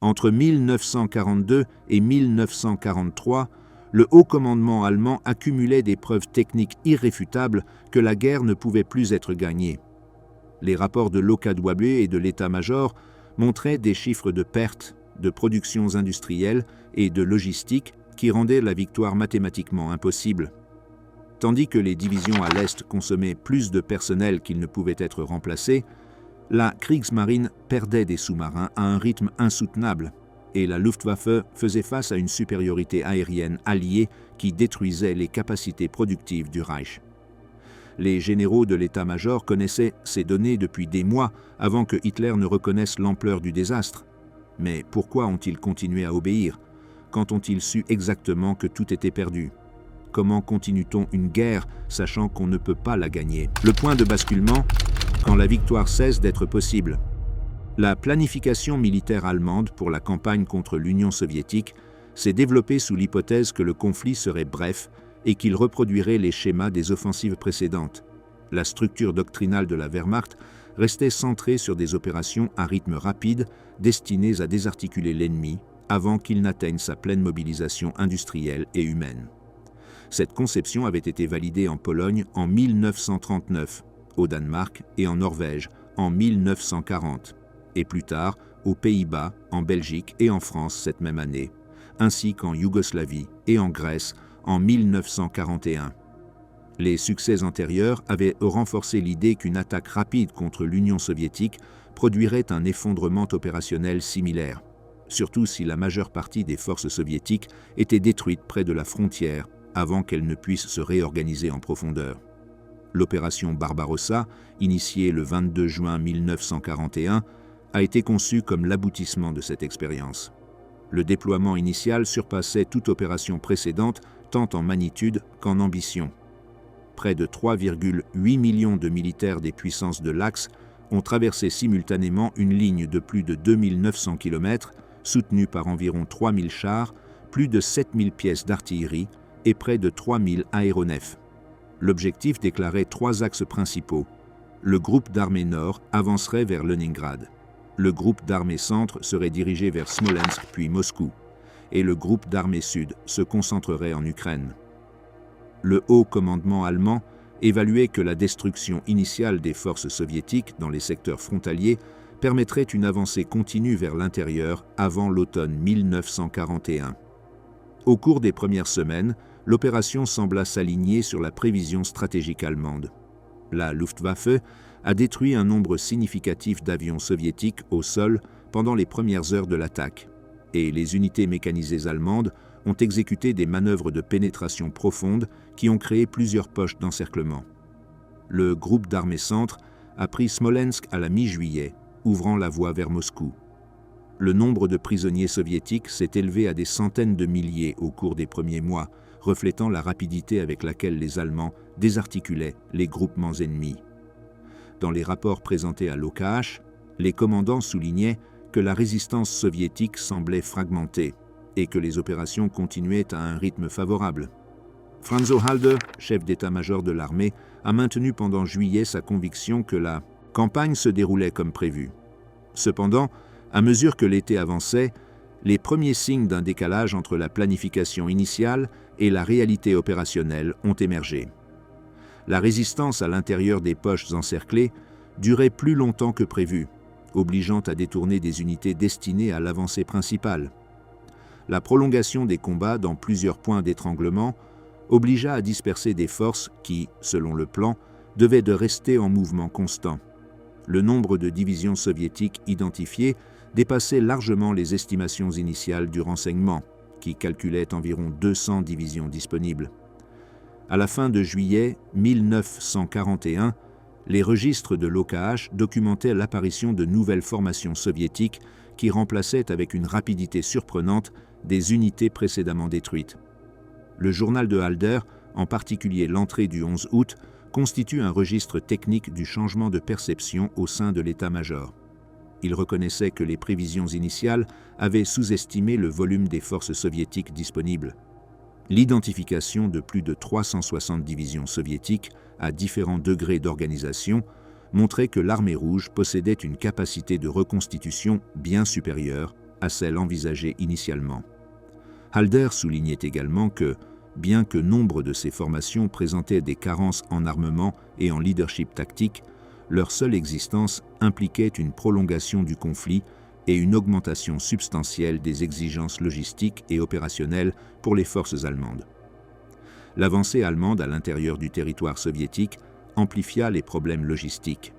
Entre 1942 et 1943, le haut commandement allemand accumulait des preuves techniques irréfutables que la guerre ne pouvait plus être gagnée. Les rapports de l'OKW et de l'état-major montraient des chiffres de pertes, de productions industrielles et de logistique qui rendaient la victoire mathématiquement impossible. Tandis que les divisions à l'Est consommaient plus de personnel qu'ils ne pouvaient être remplacés, la Kriegsmarine perdait des sous-marins à un rythme insoutenable et la Luftwaffe faisait face à une supériorité aérienne alliée qui détruisait les capacités productives du Reich. Les généraux de l'état-major connaissaient ces données depuis des mois avant que Hitler ne reconnaisse l'ampleur du désastre. Mais pourquoi ont-ils continué à obéir? Quand ont-ils su exactement que tout était perdu? Comment continue-t-on une guerre sachant qu'on ne peut pas la gagner? Le point de basculement, quand la victoire cesse d'être possible. La planification militaire allemande pour la campagne contre l'Union soviétique s'est développée sous l'hypothèse que le conflit serait bref et qu'il reproduirait les schémas des offensives précédentes. La structure doctrinale de la Wehrmacht restait centrée sur des opérations à rythme rapide destinées à désarticuler l'ennemi avant qu'il n'atteigne sa pleine mobilisation industrielle et humaine. Cette conception avait été validée en Pologne en 1939, au Danemark et en Norvège en 1940, et plus tard aux Pays-Bas, en Belgique et en France cette même année, ainsi qu'en Yougoslavie et en Grèce en 1941. Les succès antérieurs avaient renforcé l'idée qu'une attaque rapide contre l'Union soviétique produirait un effondrement opérationnel similaire, surtout si la majeure partie des forces soviétiques étaient détruites près de la frontière avant qu'elles ne puissent se réorganiser en profondeur. L'opération Barbarossa, initiée le 22 juin 1941, a été conçue comme l'aboutissement de cette expérience. Le déploiement initial surpassait toute opération précédente tant en magnitude qu'en ambition. Près de 3,8 millions de militaires des puissances de l'Axe ont traversé simultanément une ligne de plus de 2900 km, soutenue par environ 3000 chars, plus de 7000 pièces d'artillerie et près de 3000 aéronefs. L'objectif déclarait 3 axes principaux. Le groupe d'armée nord avancerait vers Leningrad. Le groupe d'armée centre serait dirigé vers Smolensk puis Moscou. Et le groupe d'armée sud se concentrerait en Ukraine. Le haut commandement allemand évaluait que la destruction initiale des forces soviétiques dans les secteurs frontaliers permettrait une avancée continue vers l'intérieur avant l'automne 1941. Au cours des premières semaines, l'opération sembla s'aligner sur la prévision stratégique allemande. La Luftwaffe a détruit un nombre significatif d'avions soviétiques au sol pendant les premières heures de l'attaque, et les unités mécanisées allemandes ont exécuté des manœuvres de pénétration profonde qui ont créé plusieurs poches d'encerclement. Le groupe d'armée centre a pris Smolensk à la mi-juillet, ouvrant la voie vers Moscou. Le nombre de prisonniers soviétiques s'est élevé à des centaines de milliers au cours des premiers mois, reflétant la rapidité avec laquelle les Allemands désarticulaient les groupements ennemis. Dans les rapports présentés à l'OKH, les commandants soulignaient que la résistance soviétique semblait fragmentée et que les opérations continuaient à un rythme favorable. Franzo Halder, chef d'état-major de l'armée, a maintenu pendant juillet sa conviction que la campagne se déroulait comme prévu. Cependant, à mesure que l'été avançait, les premiers signes d'un décalage entre la planification initiale et la réalité opérationnelle ont émergé. La résistance à l'intérieur des poches encerclées durait plus longtemps que prévu, obligeant à détourner des unités destinées à l'avancée principale. La prolongation des combats dans plusieurs points d'étranglement obligea à disperser des forces qui, selon le plan, devaient de rester en mouvement constant. Le nombre de divisions soviétiques identifiées dépassait largement les estimations initiales du renseignement, qui calculait environ 200 divisions disponibles. À la fin de juillet 1941, les registres de l'OKH documentaient l'apparition de nouvelles formations soviétiques qui remplaçaient avec une rapidité surprenante des unités précédemment détruites. Le journal de Halder, en particulier l'entrée du 11 août, constitue un registre technique du changement de perception au sein de l'état-major. Il reconnaissait que les prévisions initiales avaient sous-estimé le volume des forces soviétiques disponibles. L'identification de plus de 360 divisions soviétiques à différents degrés d'organisation montrait que l'armée rouge possédait une capacité de reconstitution bien supérieure à celle envisagée initialement. Halder soulignait également que, bien que nombre de ces formations présentaient des carences en armement et en leadership tactique, leur seule existence impliquait une prolongation du conflit et une augmentation substantielle des exigences logistiques et opérationnelles pour les forces allemandes. L'avancée allemande à l'intérieur du territoire soviétique amplifia les problèmes logistiques.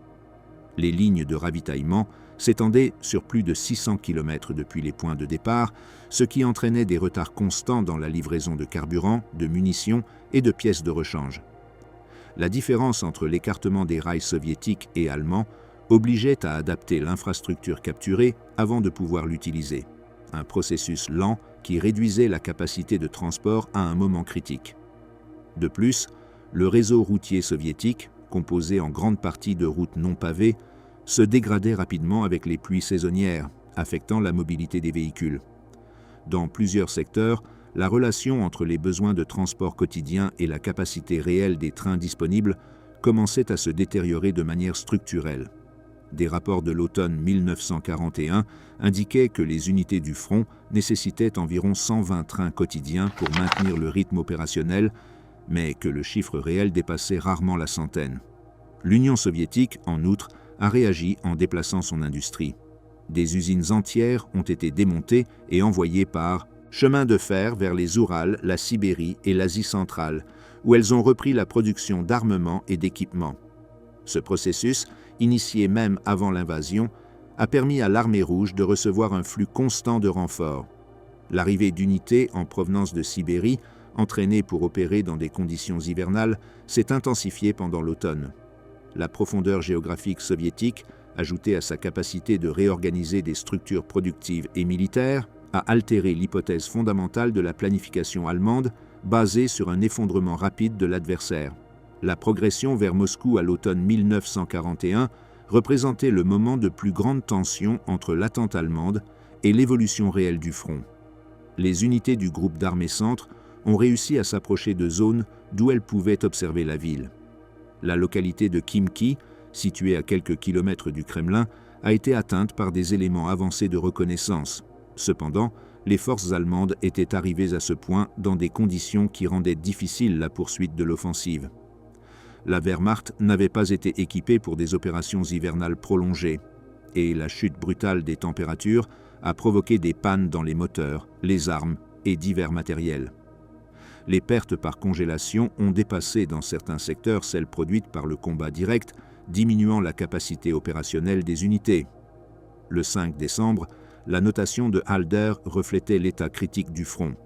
Les lignes de ravitaillement s'étendaient sur plus de 600 km depuis les points de départ, ce qui entraînait des retards constants dans la livraison de carburant, de munitions et de pièces de rechange. La différence entre l'écartement des rails soviétiques et allemands obligeait à adapter l'infrastructure capturée avant de pouvoir l'utiliser, un processus lent qui réduisait la capacité de transport à un moment critique. De plus, le réseau routier soviétique, composé en grande partie de routes non pavées, se dégradait rapidement avec les pluies saisonnières, affectant la mobilité des véhicules. Dans plusieurs secteurs, la relation entre les besoins de transport quotidien et la capacité réelle des trains disponibles commençait à se détériorer de manière structurelle. Des rapports de l'automne 1941 indiquaient que les unités du front nécessitaient environ 120 trains quotidiens pour maintenir le rythme opérationnel, mais que le chiffre réel dépassait rarement la centaine. L'Union soviétique, en outre, a réagi en déplaçant son industrie. Des usines entières ont été démontées et envoyées par chemin de fer vers les Urals, la Sibérie et l'Asie centrale, où elles ont repris la production d'armements et d'équipements. Ce processus, initié même avant l'invasion, a permis à l'armée rouge de recevoir un flux constant de renforts. L'arrivée d'unités en provenance de Sibérie, entraînées pour opérer dans des conditions hivernales, s'est intensifiée pendant l'automne. La profondeur géographique soviétique, ajoutée à sa capacité de réorganiser des structures productives et militaires, a altéré l'hypothèse fondamentale de la planification allemande, basée sur un effondrement rapide de l'adversaire. La progression vers Moscou à l'automne 1941 représentait le moment de plus grande tension entre l'attente allemande et l'évolution réelle du front. Les unités du groupe d'armées centre ont réussi à s'approcher de zones d'où elles pouvaient observer la ville. La localité de Khimki, située à quelques kilomètres du Kremlin, a été atteinte par des éléments avancés de reconnaissance. Cependant, les forces allemandes étaient arrivées à ce point dans des conditions qui rendaient difficile la poursuite de l'offensive. La Wehrmacht n'avait pas été équipée pour des opérations hivernales prolongées, et la chute brutale des températures a provoqué des pannes dans les moteurs, les armes et divers matériels. Les pertes par congélation ont dépassé dans certains secteurs celles produites par le combat direct, diminuant la capacité opérationnelle des unités. Le 5 décembre, la notation de Halder reflétait l'état critique du front.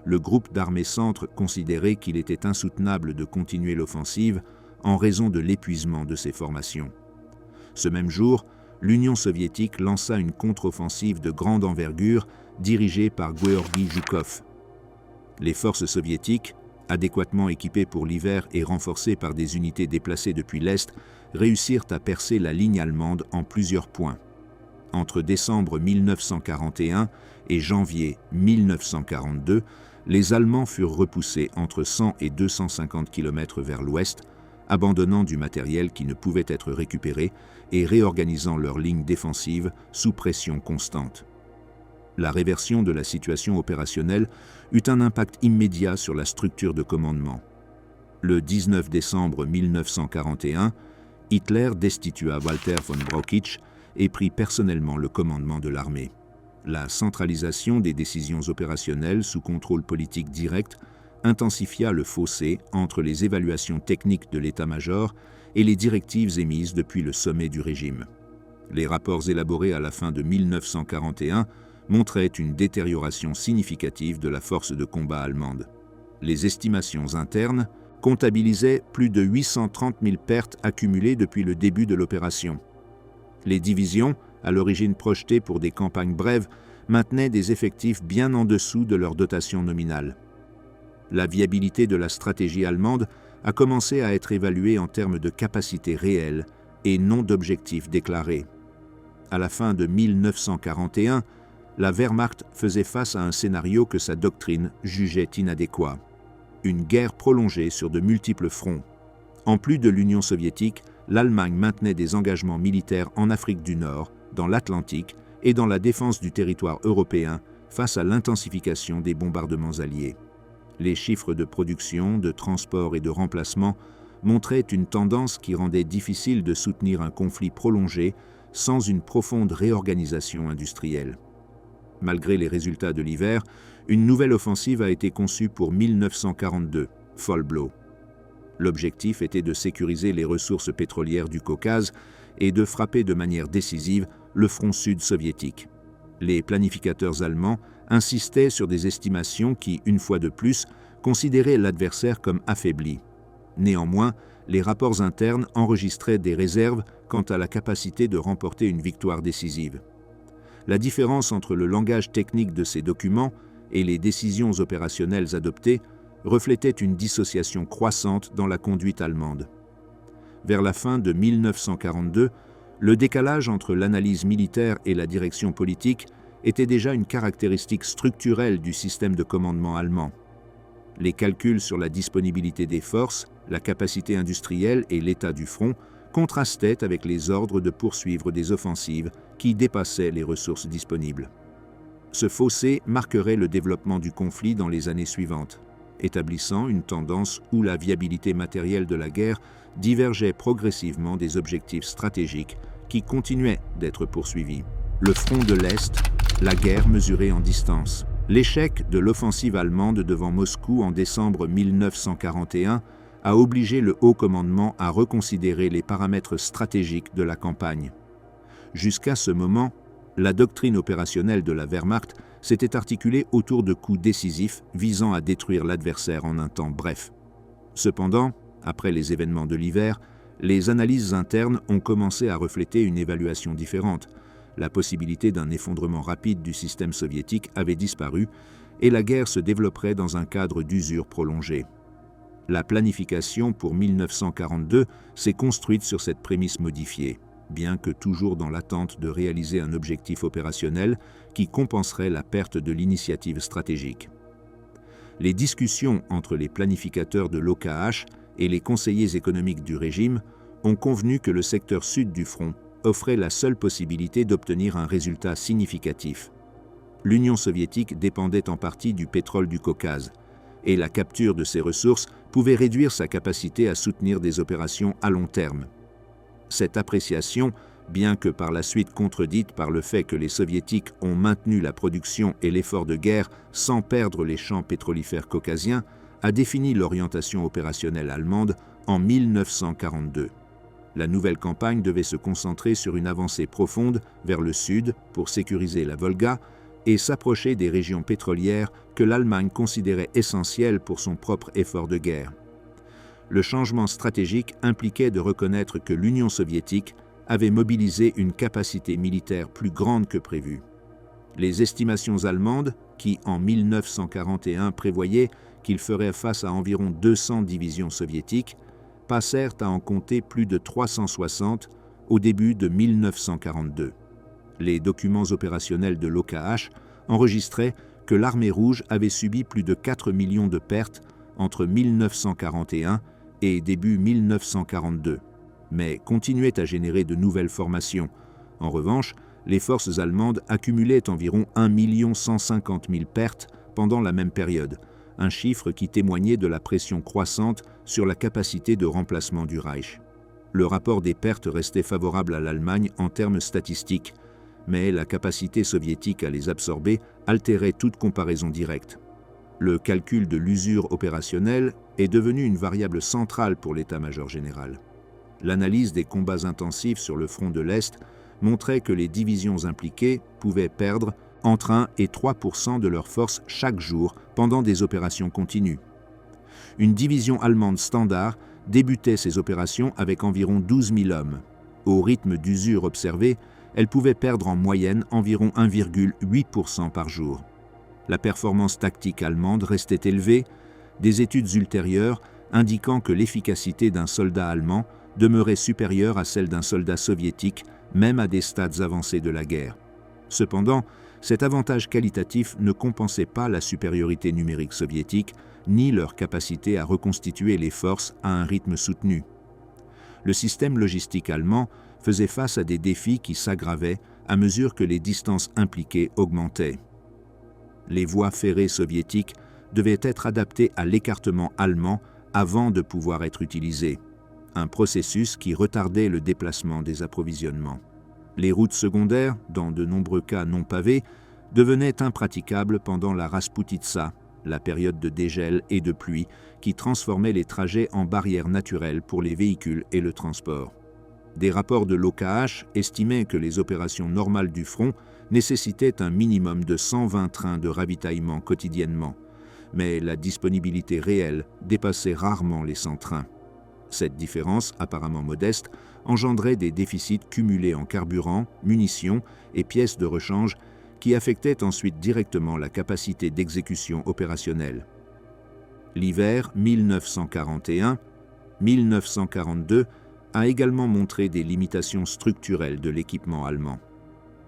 Le groupe d'armées centre considérait qu'il était insoutenable de continuer l'offensive en raison de l'épuisement de ses formations. Ce même jour, l'Union soviétique lança une contre-offensive de grande envergure dirigée par Georgi Zhukov. Les forces soviétiques, adéquatement équipées pour l'hiver et renforcées par des unités déplacées depuis l'Est, réussirent à percer la ligne allemande en plusieurs points. Entre décembre 1941 et janvier 1942, les Allemands furent repoussés entre 100 et 250 km vers l'ouest, abandonnant du matériel qui ne pouvait être récupéré et réorganisant leurs lignes défensives sous pression constante. La réversion de la situation opérationnelle eut un impact immédiat sur la structure de commandement. Le 19 décembre 1941, Hitler destitua Walter von Brauchitsch et prit personnellement le commandement de l'armée. La centralisation des décisions opérationnelles sous contrôle politique direct intensifia le fossé entre les évaluations techniques de l'état-major et les directives émises depuis le sommet du régime. Les rapports élaborés à la fin de 1941 montraient une détérioration significative de la force de combat allemande. Les estimations internes comptabilisaient plus de 830 000 pertes accumulées depuis le début de l'opération. Les divisions, à l'origine projetées pour des campagnes brèves, maintenaient des effectifs bien en dessous de leur dotation nominale. La viabilité de la stratégie allemande a commencé à être évaluée en termes de capacité réelle et non d'objectifs déclarés. À la fin de 1941, la Wehrmacht faisait face à un scénario que sa doctrine jugeait inadéquat. Une guerre prolongée sur de multiples fronts. En plus de l'Union soviétique, l'Allemagne maintenait des engagements militaires en Afrique du Nord, dans l'Atlantique, et dans la défense du territoire européen face à l'intensification des bombardements alliés. Les chiffres de production, de transport et de remplacement montraient une tendance qui rendait difficile de soutenir un conflit prolongé sans une profonde réorganisation industrielle. Malgré les résultats de l'hiver, une nouvelle offensive a été conçue pour 1942, Fall Blau. L'objectif était de sécuriser les ressources pétrolières du Caucase et de frapper de manière décisive le front sud soviétique. Les planificateurs allemands insistaient sur des estimations qui, une fois de plus, considéraient l'adversaire comme affaibli. Néanmoins, les rapports internes enregistraient des réserves quant à la capacité de remporter une victoire décisive. La différence entre le langage technique de ces documents et les décisions opérationnelles adoptées reflétait une dissociation croissante dans la conduite allemande. Vers la fin de 1942, le décalage entre l'analyse militaire et la direction politique était déjà une caractéristique structurelle du système de commandement allemand. Les calculs sur la disponibilité des forces, la capacité industrielle et l'état du front contrastaient avec les ordres de poursuivre des offensives qui dépassaient les ressources disponibles. Ce fossé marquerait le développement du conflit dans les années suivantes, établissant une tendance où la viabilité matérielle de la guerre divergeait progressivement des objectifs stratégiques qui continuaient d'être poursuivis. Le front de l'Est, la guerre mesurée en distance. L'échec de l'offensive allemande devant Moscou en décembre 1941 a obligé le haut commandement à reconsidérer les paramètres stratégiques de la campagne. Jusqu'à ce moment, la doctrine opérationnelle de la Wehrmacht s'était articulée autour de coups décisifs visant à détruire l'adversaire en un temps bref. Cependant, après les événements de l'hiver, les analyses internes ont commencé à refléter une évaluation différente. La possibilité d'un effondrement rapide du système soviétique avait disparu et la guerre se développerait dans un cadre d'usure prolongée. La planification pour 1942 s'est construite sur cette prémisse modifiée, bien que toujours dans l'attente de réaliser un objectif opérationnel qui compenserait la perte de l'initiative stratégique. Les discussions entre les planificateurs de l'OKH et les conseillers économiques du régime ont convenu que le secteur sud du front offrait la seule possibilité d'obtenir un résultat significatif. L'Union soviétique dépendait en partie du pétrole du Caucase, et la capture de ces ressources pouvait réduire sa capacité à soutenir des opérations à long terme. Cette appréciation, bien que par la suite contredite par le fait que les Soviétiques ont maintenu la production et l'effort de guerre sans perdre les champs pétrolifères caucasiens, a défini l'orientation opérationnelle allemande en 1942. La nouvelle campagne devait se concentrer sur une avancée profonde vers le sud pour sécuriser la Volga et s'approcher des régions pétrolières que l'Allemagne considérait essentielles pour son propre effort de guerre. Le changement stratégique impliquait de reconnaître que l'Union soviétique avait mobilisé une capacité militaire plus grande que prévu. Les estimations allemandes, qui en 1941 prévoyaient qu'il ferait face à environ 200 divisions soviétiques, passèrent à en compter plus de 360 au début de 1942. Les documents opérationnels de l'OKH enregistraient que l'armée rouge avait subi plus de 4 millions de pertes entre 1941 et début 1942, mais continuait à générer de nouvelles formations. En revanche, les forces allemandes accumulaient environ 1 150 000 pertes pendant la même période, un chiffre qui témoignait de la pression croissante sur la capacité de remplacement du Reich. Le rapport des pertes restait favorable à l'Allemagne en termes statistiques, mais la capacité soviétique à les absorber altérait toute comparaison directe. Le calcul de l'usure opérationnelle est devenu une variable centrale pour l'état-major général. L'analyse des combats intensifs sur le front de l'Est montrait que les divisions impliquées pouvaient perdre entre 1 et 3% de leurs forces chaque jour pendant des opérations continues. Une division allemande standard débutait ses opérations avec environ 12 000 hommes. Au rythme d'usure observé, elle pouvait perdre en moyenne environ 1,8% par jour. La performance tactique allemande restait élevée, des études ultérieures indiquant que l'efficacité d'un soldat allemand demeurait supérieure à celle d'un soldat soviétique, même à des stades avancés de la guerre. Cependant, cet avantage qualitatif ne compensait pas la supériorité numérique soviétique, ni leur capacité à reconstituer les forces à un rythme soutenu. Le système logistique allemand faisait face à des défis qui s'aggravaient à mesure que les distances impliquées augmentaient. Les voies ferrées soviétiques devaient être adaptées à l'écartement allemand avant de pouvoir être utilisées, un processus qui retardait le déplacement des approvisionnements. Les routes secondaires, dans de nombreux cas non pavées, devenaient impraticables pendant la Rasputitsa, la période de dégel et de pluie qui transformait les trajets en barrières naturelles pour les véhicules et le transport. Des rapports de l'OKH estimaient que les opérations normales du front nécessitaient un minimum de 120 trains de ravitaillement quotidiennement, mais la disponibilité réelle dépassait rarement les 100 trains. Cette différence, apparemment modeste, engendrait des déficits cumulés en carburant, munitions et pièces de rechange qui affectaient ensuite directement la capacité d'exécution opérationnelle. L'hiver 1941-1942 a également montré des limitations structurelles de l'équipement allemand.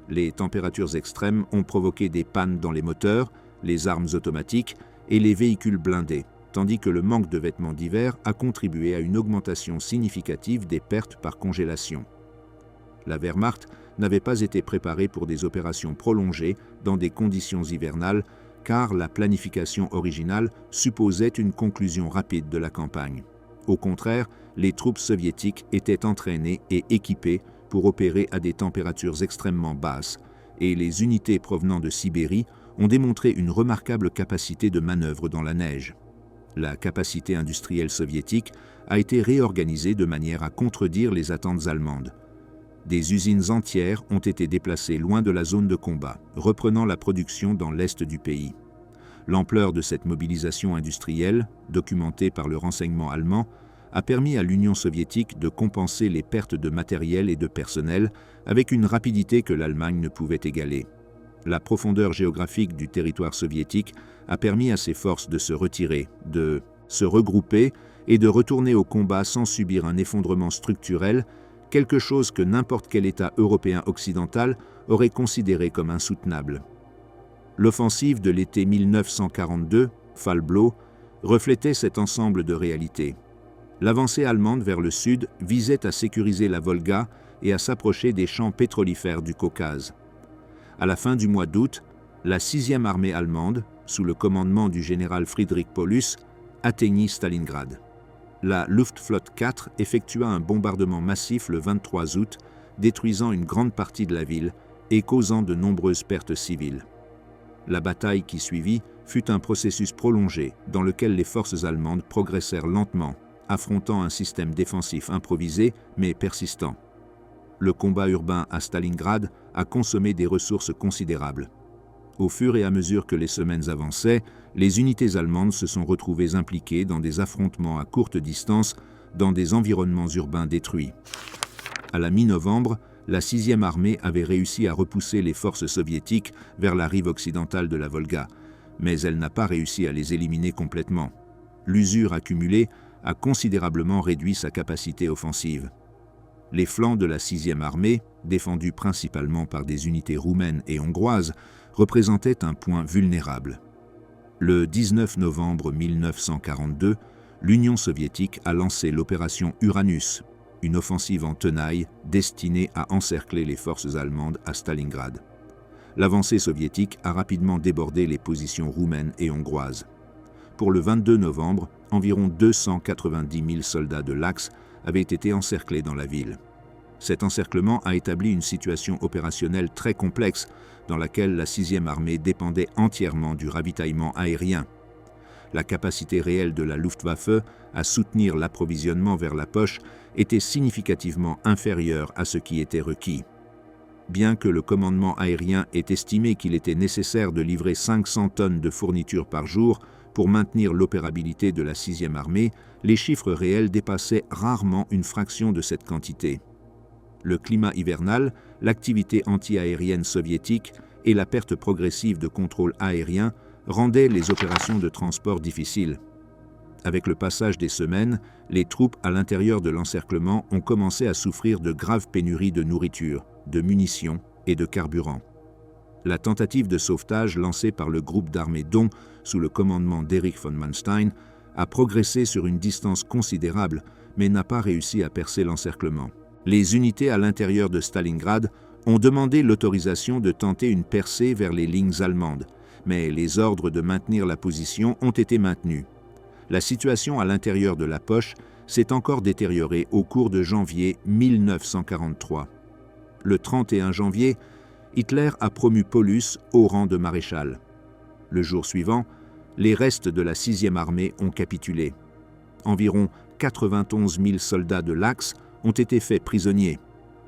Les températures extrêmes ont provoqué des pannes dans les moteurs, les armes automatiques et les véhicules blindés, tandis que le manque de vêtements d'hiver a contribué à une augmentation significative des pertes par congélation. La Wehrmacht n'avait pas été préparée pour des opérations prolongées dans des conditions hivernales, car la planification originale supposait une conclusion rapide de la campagne. Au contraire, les troupes soviétiques étaient entraînées et équipées pour opérer à des températures extrêmement basses, et les unités provenant de Sibérie ont démontré une remarquable capacité de manœuvre dans la neige. La capacité industrielle soviétique a été réorganisée de manière à contredire les attentes allemandes. Des usines entières ont été déplacées loin de la zone de combat, reprenant la production dans l'est du pays. L'ampleur de cette mobilisation industrielle, documentée par le renseignement allemand, a permis à l'Union soviétique de compenser les pertes de matériel et de personnel avec une rapidité que l'Allemagne ne pouvait égaler. La profondeur géographique du territoire soviétique a permis à ses forces de se retirer, de se regrouper et de retourner au combat sans subir un effondrement structurel, quelque chose que n'importe quel État européen occidental aurait considéré comme insoutenable. L'offensive de l'été 1942, Fall Blau, reflétait cet ensemble de réalités. L'avancée allemande vers le sud visait à sécuriser la Volga et à s'approcher des champs pétrolifères du Caucase. À la fin du mois d'août, la 6e armée allemande, sous le commandement du général Friedrich Paulus, atteignit Stalingrad. La Luftflotte 4 effectua un bombardement massif le 23 août, détruisant une grande partie de la ville et causant de nombreuses pertes civiles. La bataille qui suivit fut un processus prolongé dans lequel les forces allemandes progressèrent lentement, affrontant un système défensif improvisé mais persistant. Le combat urbain à Stalingrad a consommé des ressources considérables. Au fur et à mesure que les semaines avançaient, les unités allemandes se sont retrouvées impliquées dans des affrontements à courte distance dans des environnements urbains détruits. À la mi-novembre, la 6e armée avait réussi à repousser les forces soviétiques vers la rive occidentale de la Volga, mais elle n'a pas réussi à les éliminer complètement. L'usure accumulée a considérablement réduit sa capacité offensive. Les flancs de la 6e armée, défendus principalement par des unités roumaines et hongroises, représentaient un point vulnérable. Le 19 novembre 1942, l'Union soviétique a lancé l'opération Uranus, une offensive en tenaille destinée à encercler les forces allemandes à Stalingrad. L'avancée soviétique a rapidement débordé les positions roumaines et hongroises. Pour le 22 novembre, environ 290 000 soldats de l'Axe avaient été encerclés dans la ville. Cet encerclement a établi une situation opérationnelle très complexe dans laquelle la 6e armée dépendait entièrement du ravitaillement aérien. La capacité réelle de la Luftwaffe à soutenir l'approvisionnement vers la poche était significativement inférieure à ce qui était requis. Bien que le commandement aérien ait estimé qu'il était nécessaire de livrer 500 tonnes de fournitures par jour pour maintenir l'opérabilité de la 6e armée, les chiffres réels dépassaient rarement une fraction de cette quantité. Le climat hivernal, l'activité anti-aérienne soviétique et la perte progressive de contrôle aérien rendaient les opérations de transport difficiles. Avec le passage des semaines, les troupes à l'intérieur de l'encerclement ont commencé à souffrir de graves pénuries de nourriture, de munitions et de carburant. La tentative de sauvetage lancée par le groupe d'armées Don sous le commandement d'Erich von Manstein a progressé sur une distance considérable mais n'a pas réussi à percer l'encerclement. Les unités à l'intérieur de Stalingrad ont demandé l'autorisation de tenter une percée vers les lignes allemandes, mais les ordres de maintenir la position ont été maintenus. La situation à l'intérieur de la poche s'est encore détériorée au cours de janvier 1943. Le 31 janvier, Hitler a promu Paulus au rang de maréchal. Le jour suivant, les restes de la 6e armée ont capitulé. Environ 91 000 soldats de l'Axe ont été faits prisonniers.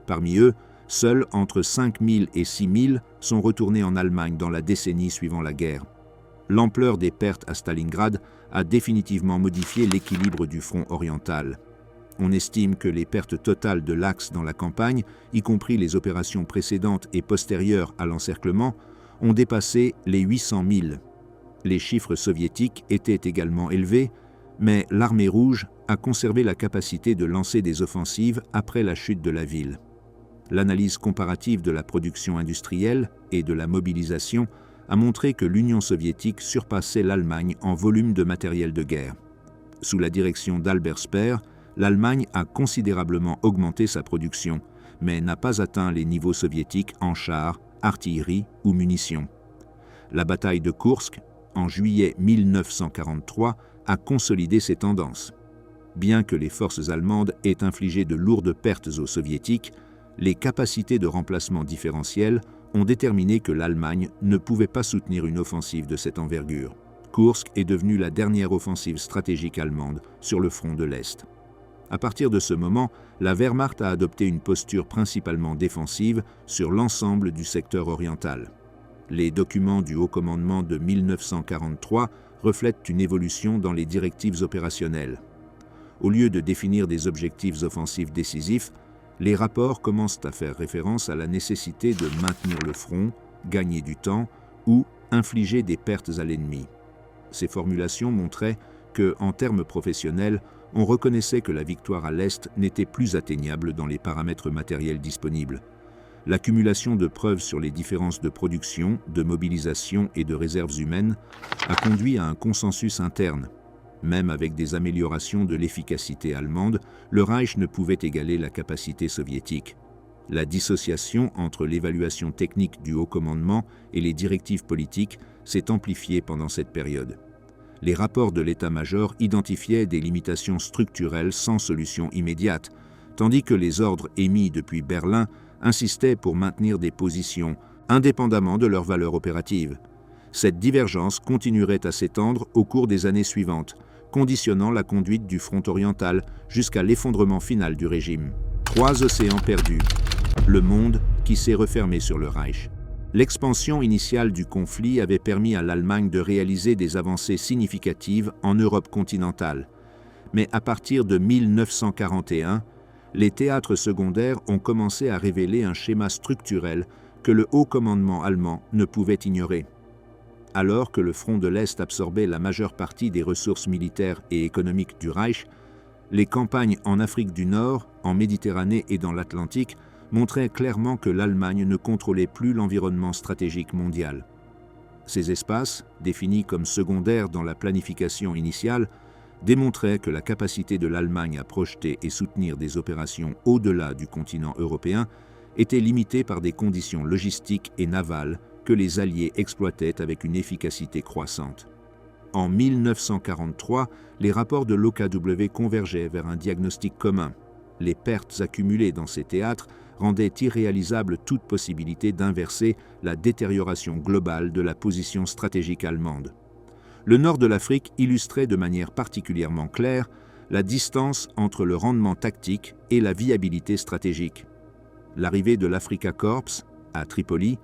Parmi eux, seuls entre 5 000 et 6 000 sont retournés en Allemagne dans la décennie suivant la guerre. L'ampleur des pertes à Stalingrad a définitivement modifié l'équilibre du front oriental. On estime que les pertes totales de l'Axe dans la campagne, y compris les opérations précédentes et postérieures à l'encerclement, ont dépassé les 800 000. Les chiffres soviétiques étaient également élevés, mais l'armée rouge a conservé la capacité de lancer des offensives après la chute de la ville. L'analyse comparative de la production industrielle et de la mobilisation a montré que l'Union soviétique surpassait l'Allemagne en volume de matériel de guerre. Sous la direction d'Albert Speer, l'Allemagne a considérablement augmenté sa production, mais n'a pas atteint les niveaux soviétiques en chars, artillerie ou munitions. La bataille de Koursk, en juillet 1943, a consolidé ces tendances. Bien que les forces allemandes aient infligé de lourdes pertes aux soviétiques, les capacités de remplacement différentielles ont déterminé que l'Allemagne ne pouvait pas soutenir une offensive de cette envergure. Koursk est devenue la dernière offensive stratégique allemande sur le front de l'Est. À partir de ce moment, la Wehrmacht a adopté une posture principalement défensive sur l'ensemble du secteur oriental. Les documents du Haut Commandement de 1943 reflètent une évolution dans les directives opérationnelles. Au lieu de définir des objectifs offensifs décisifs, les rapports commencent à faire référence à la nécessité de maintenir le front, gagner du temps ou infliger des pertes à l'ennemi. Ces formulations montraient que, en termes professionnels, on reconnaissait que la victoire à l'Est n'était plus atteignable dans les paramètres matériels disponibles. L'accumulation de preuves sur les différences de production, de mobilisation et de réserves humaines a conduit à un consensus interne. Même avec des améliorations de l'efficacité allemande, le Reich ne pouvait égaler la capacité soviétique. La dissociation entre l'évaluation technique du haut commandement et les directives politiques s'est amplifiée pendant cette période. Les rapports de l'état-major identifiaient des limitations structurelles sans solution immédiate, tandis que les ordres émis depuis Berlin insistaient pour maintenir des positions indépendamment de leur valeur opérative. Cette divergence continuerait à s'étendre au cours des années suivantes, conditionnant la conduite du front oriental jusqu'à l'effondrement final du régime. 3 océans perdus. Le monde qui s'est refermé sur le Reich. L'expansion initiale du conflit avait permis à l'Allemagne de réaliser des avancées significatives en Europe continentale. Mais à partir de 1941, les théâtres secondaires ont commencé à révéler un schéma structurel que le haut commandement allemand ne pouvait ignorer. Alors que le front de l'Est absorbait la majeure partie des ressources militaires et économiques du Reich, les campagnes en Afrique du Nord, en Méditerranée et dans l'Atlantique montraient clairement que l'Allemagne ne contrôlait plus l'environnement stratégique mondial. Ces espaces, définis comme secondaires dans la planification initiale, démontraient que la capacité de l'Allemagne à projeter et soutenir des opérations au-delà du continent européen était limitée par des conditions logistiques et navales que les Alliés exploitaient avec une efficacité croissante. En 1943, les rapports de l'OKW convergeaient vers un diagnostic commun. Les pertes accumulées dans ces théâtres rendaient irréalisable toute possibilité d'inverser la détérioration globale de la position stratégique allemande. Le nord de l'Afrique illustrait de manière particulièrement claire la distance entre le rendement tactique et la viabilité stratégique. L'arrivée de l'Africa Corps à Tripoli,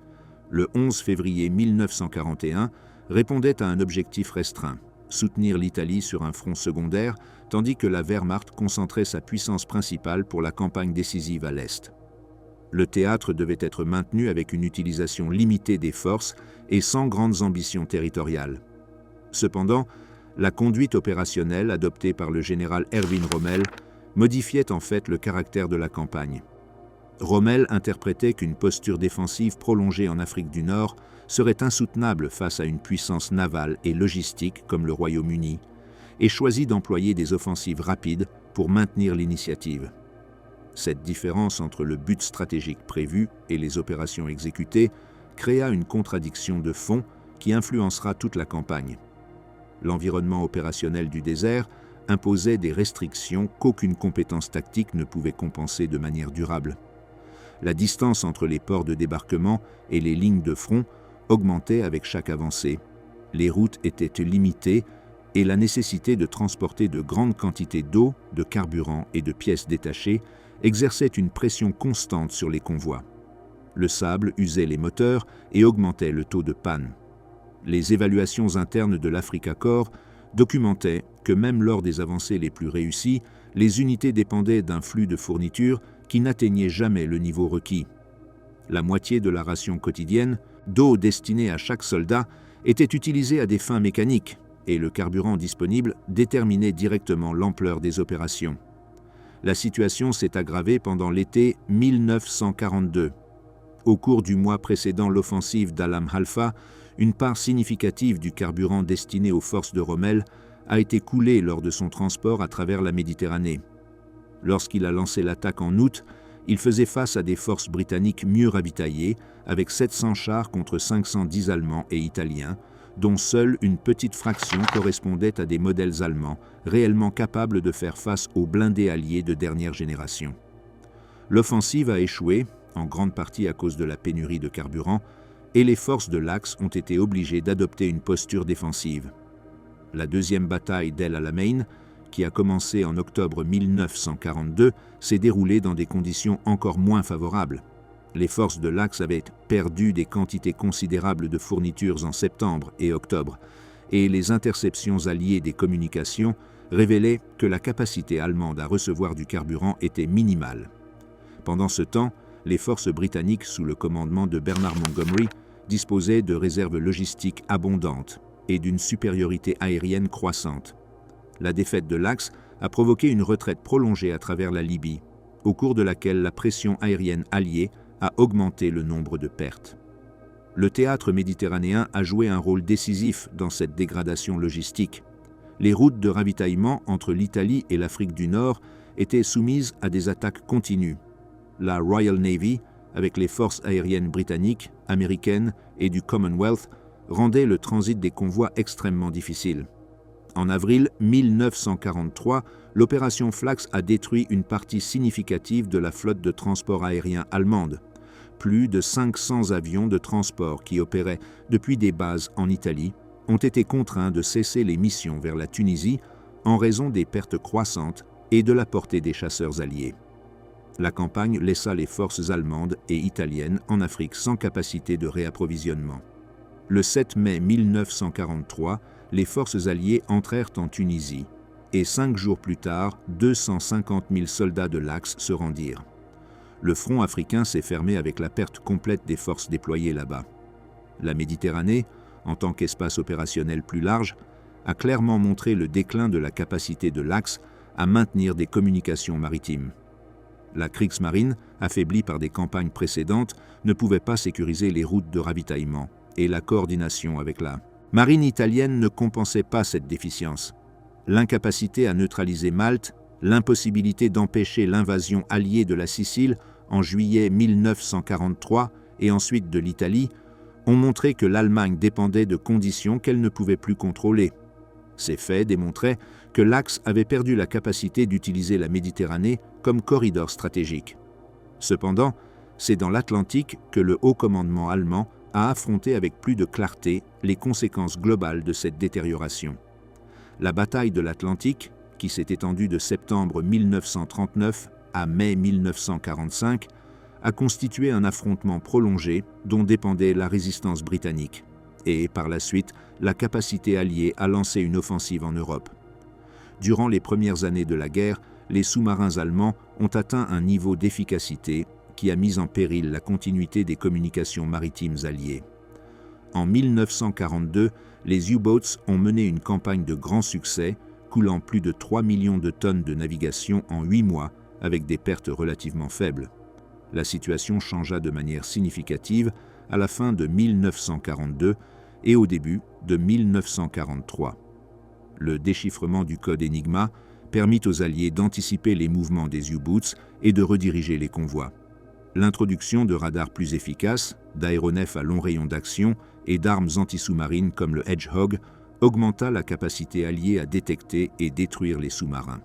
le 11 février 1941, répondait à un objectif restreint, soutenir l'Italie sur un front secondaire, tandis que la Wehrmacht concentrait sa puissance principale pour la campagne décisive à l'Est. Le théâtre devait être maintenu avec une utilisation limitée des forces et sans grandes ambitions territoriales. Cependant, la conduite opérationnelle adoptée par le général Erwin Rommel modifiait en fait le caractère de la campagne. Rommel interprétait qu'une posture défensive prolongée en Afrique du Nord serait insoutenable face à une puissance navale et logistique comme le Royaume-Uni, et choisit d'employer des offensives rapides pour maintenir l'initiative. Cette différence entre le but stratégique prévu et les opérations exécutées créa une contradiction de fond qui influencera toute la campagne. L'environnement opérationnel du désert imposait des restrictions qu'aucune compétence tactique ne pouvait compenser de manière durable. La distance entre les ports de débarquement et les lignes de front augmentait avec chaque avancée. Les routes étaient limitées et la nécessité de transporter de grandes quantités d'eau, de carburant et de pièces détachées exerçait une pression constante sur les convois. Le sable usait les moteurs et augmentait le taux de panne. Les évaluations internes de l'Africa Corps documentaient que même lors des avancées les plus réussies, les unités dépendaient d'un flux de fourniture qui n'atteignait jamais le niveau requis. La moitié de la ration quotidienne d'eau destinée à chaque soldat était utilisée à des fins mécaniques et le carburant disponible déterminait directement l'ampleur des opérations. La situation s'est aggravée pendant l'été 1942. Au cours du mois précédant l'offensive d'Alam Halfa, une part significative du carburant destiné aux forces de Rommel a été coulée lors de son transport à travers la Méditerranée. Lorsqu'il a lancé l'attaque en août, il faisait face à des forces britanniques mieux ravitaillées, avec 700 chars contre 510 Allemands et Italiens, dont seule une petite fraction correspondait à des modèles allemands réellement capables de faire face aux blindés alliés de dernière génération. L'offensive a échoué, en grande partie à cause de la pénurie de carburant, et les forces de l'Axe ont été obligées d'adopter une posture défensive. La deuxième bataille d'El Alamein, qui a commencé en octobre 1942, s'est déroulée dans des conditions encore moins favorables. Les forces de l'Axe avaient perdu des quantités considérables de fournitures en septembre et octobre, et les interceptions alliées des communications révélaient que la capacité allemande à recevoir du carburant était minimale. Pendant ce temps, les forces britanniques sous le commandement de Bernard Montgomery disposaient de réserves logistiques abondantes et d'une supériorité aérienne croissante. La défaite de l'Axe a provoqué une retraite prolongée à travers la Libye, au cours de laquelle la pression aérienne alliée a augmenté le nombre de pertes. Le théâtre méditerranéen a joué un rôle décisif dans cette dégradation logistique. Les routes de ravitaillement entre l'Italie et l'Afrique du Nord étaient soumises à des attaques continues. La Royal Navy, avec les forces aériennes britanniques, américaines et du Commonwealth, rendait le transit des convois extrêmement difficile. En avril 1943, l'opération Flax a détruit une partie significative de la flotte de transport aérien allemande. Plus de 500 avions de transport qui opéraient depuis des bases en Italie ont été contraints de cesser les missions vers la Tunisie en raison des pertes croissantes et de la portée des chasseurs alliés. La campagne laissa les forces allemandes et italiennes en Afrique sans capacité de réapprovisionnement. Le 7 mai 1943, les forces alliées entrèrent en Tunisie et 5 jours plus tard, 250 000 soldats de l'Axe se rendirent. Le front africain s'est fermé avec la perte complète des forces déployées là-bas. La Méditerranée, en tant qu'espace opérationnel plus large, a clairement montré le déclin de la capacité de l'Axe à maintenir des communications maritimes. La Kriegsmarine, affaiblie par des campagnes précédentes, ne pouvait pas sécuriser les routes de ravitaillement, et la coordination avec la marine italienne ne compensait pas cette déficience. L'incapacité à neutraliser Malte, l'impossibilité d'empêcher l'invasion alliée de la Sicile en juillet 1943 et ensuite de l'Italie ont montré que l'Allemagne dépendait de conditions qu'elle ne pouvait plus contrôler. Ces faits démontraient que l'Axe avait perdu la capacité d'utiliser la Méditerranée comme corridor stratégique. Cependant, c'est dans l'Atlantique que le haut commandement allemand a affronté avec plus de clarté les conséquences globales de cette détérioration. La bataille de l'Atlantique, qui s'est étendue de septembre 1939 à mai 1945, a constitué un affrontement prolongé dont dépendait la résistance britannique et, par la suite, la capacité alliée à lancer une offensive en Europe. Durant les premières années de la guerre, les sous-marins allemands ont atteint un niveau d'efficacité qui a mis en péril la continuité des communications maritimes alliées. En 1942, les U-boats ont mené une campagne de grand succès, coulant plus de 3 millions de tonnes de navigation en 8 mois, avec des pertes relativement faibles. La situation changea de manière significative à la fin de 1942 et au début de 1943. Le déchiffrement du code Enigma permit aux Alliés d'anticiper les mouvements des U-Boots et de rediriger les convois. L'introduction de radars plus efficaces, d'aéronefs à long rayon d'action et d'armes anti-sous-marines comme le Hedgehog augmenta la capacité alliée à détecter et détruire les sous-marins.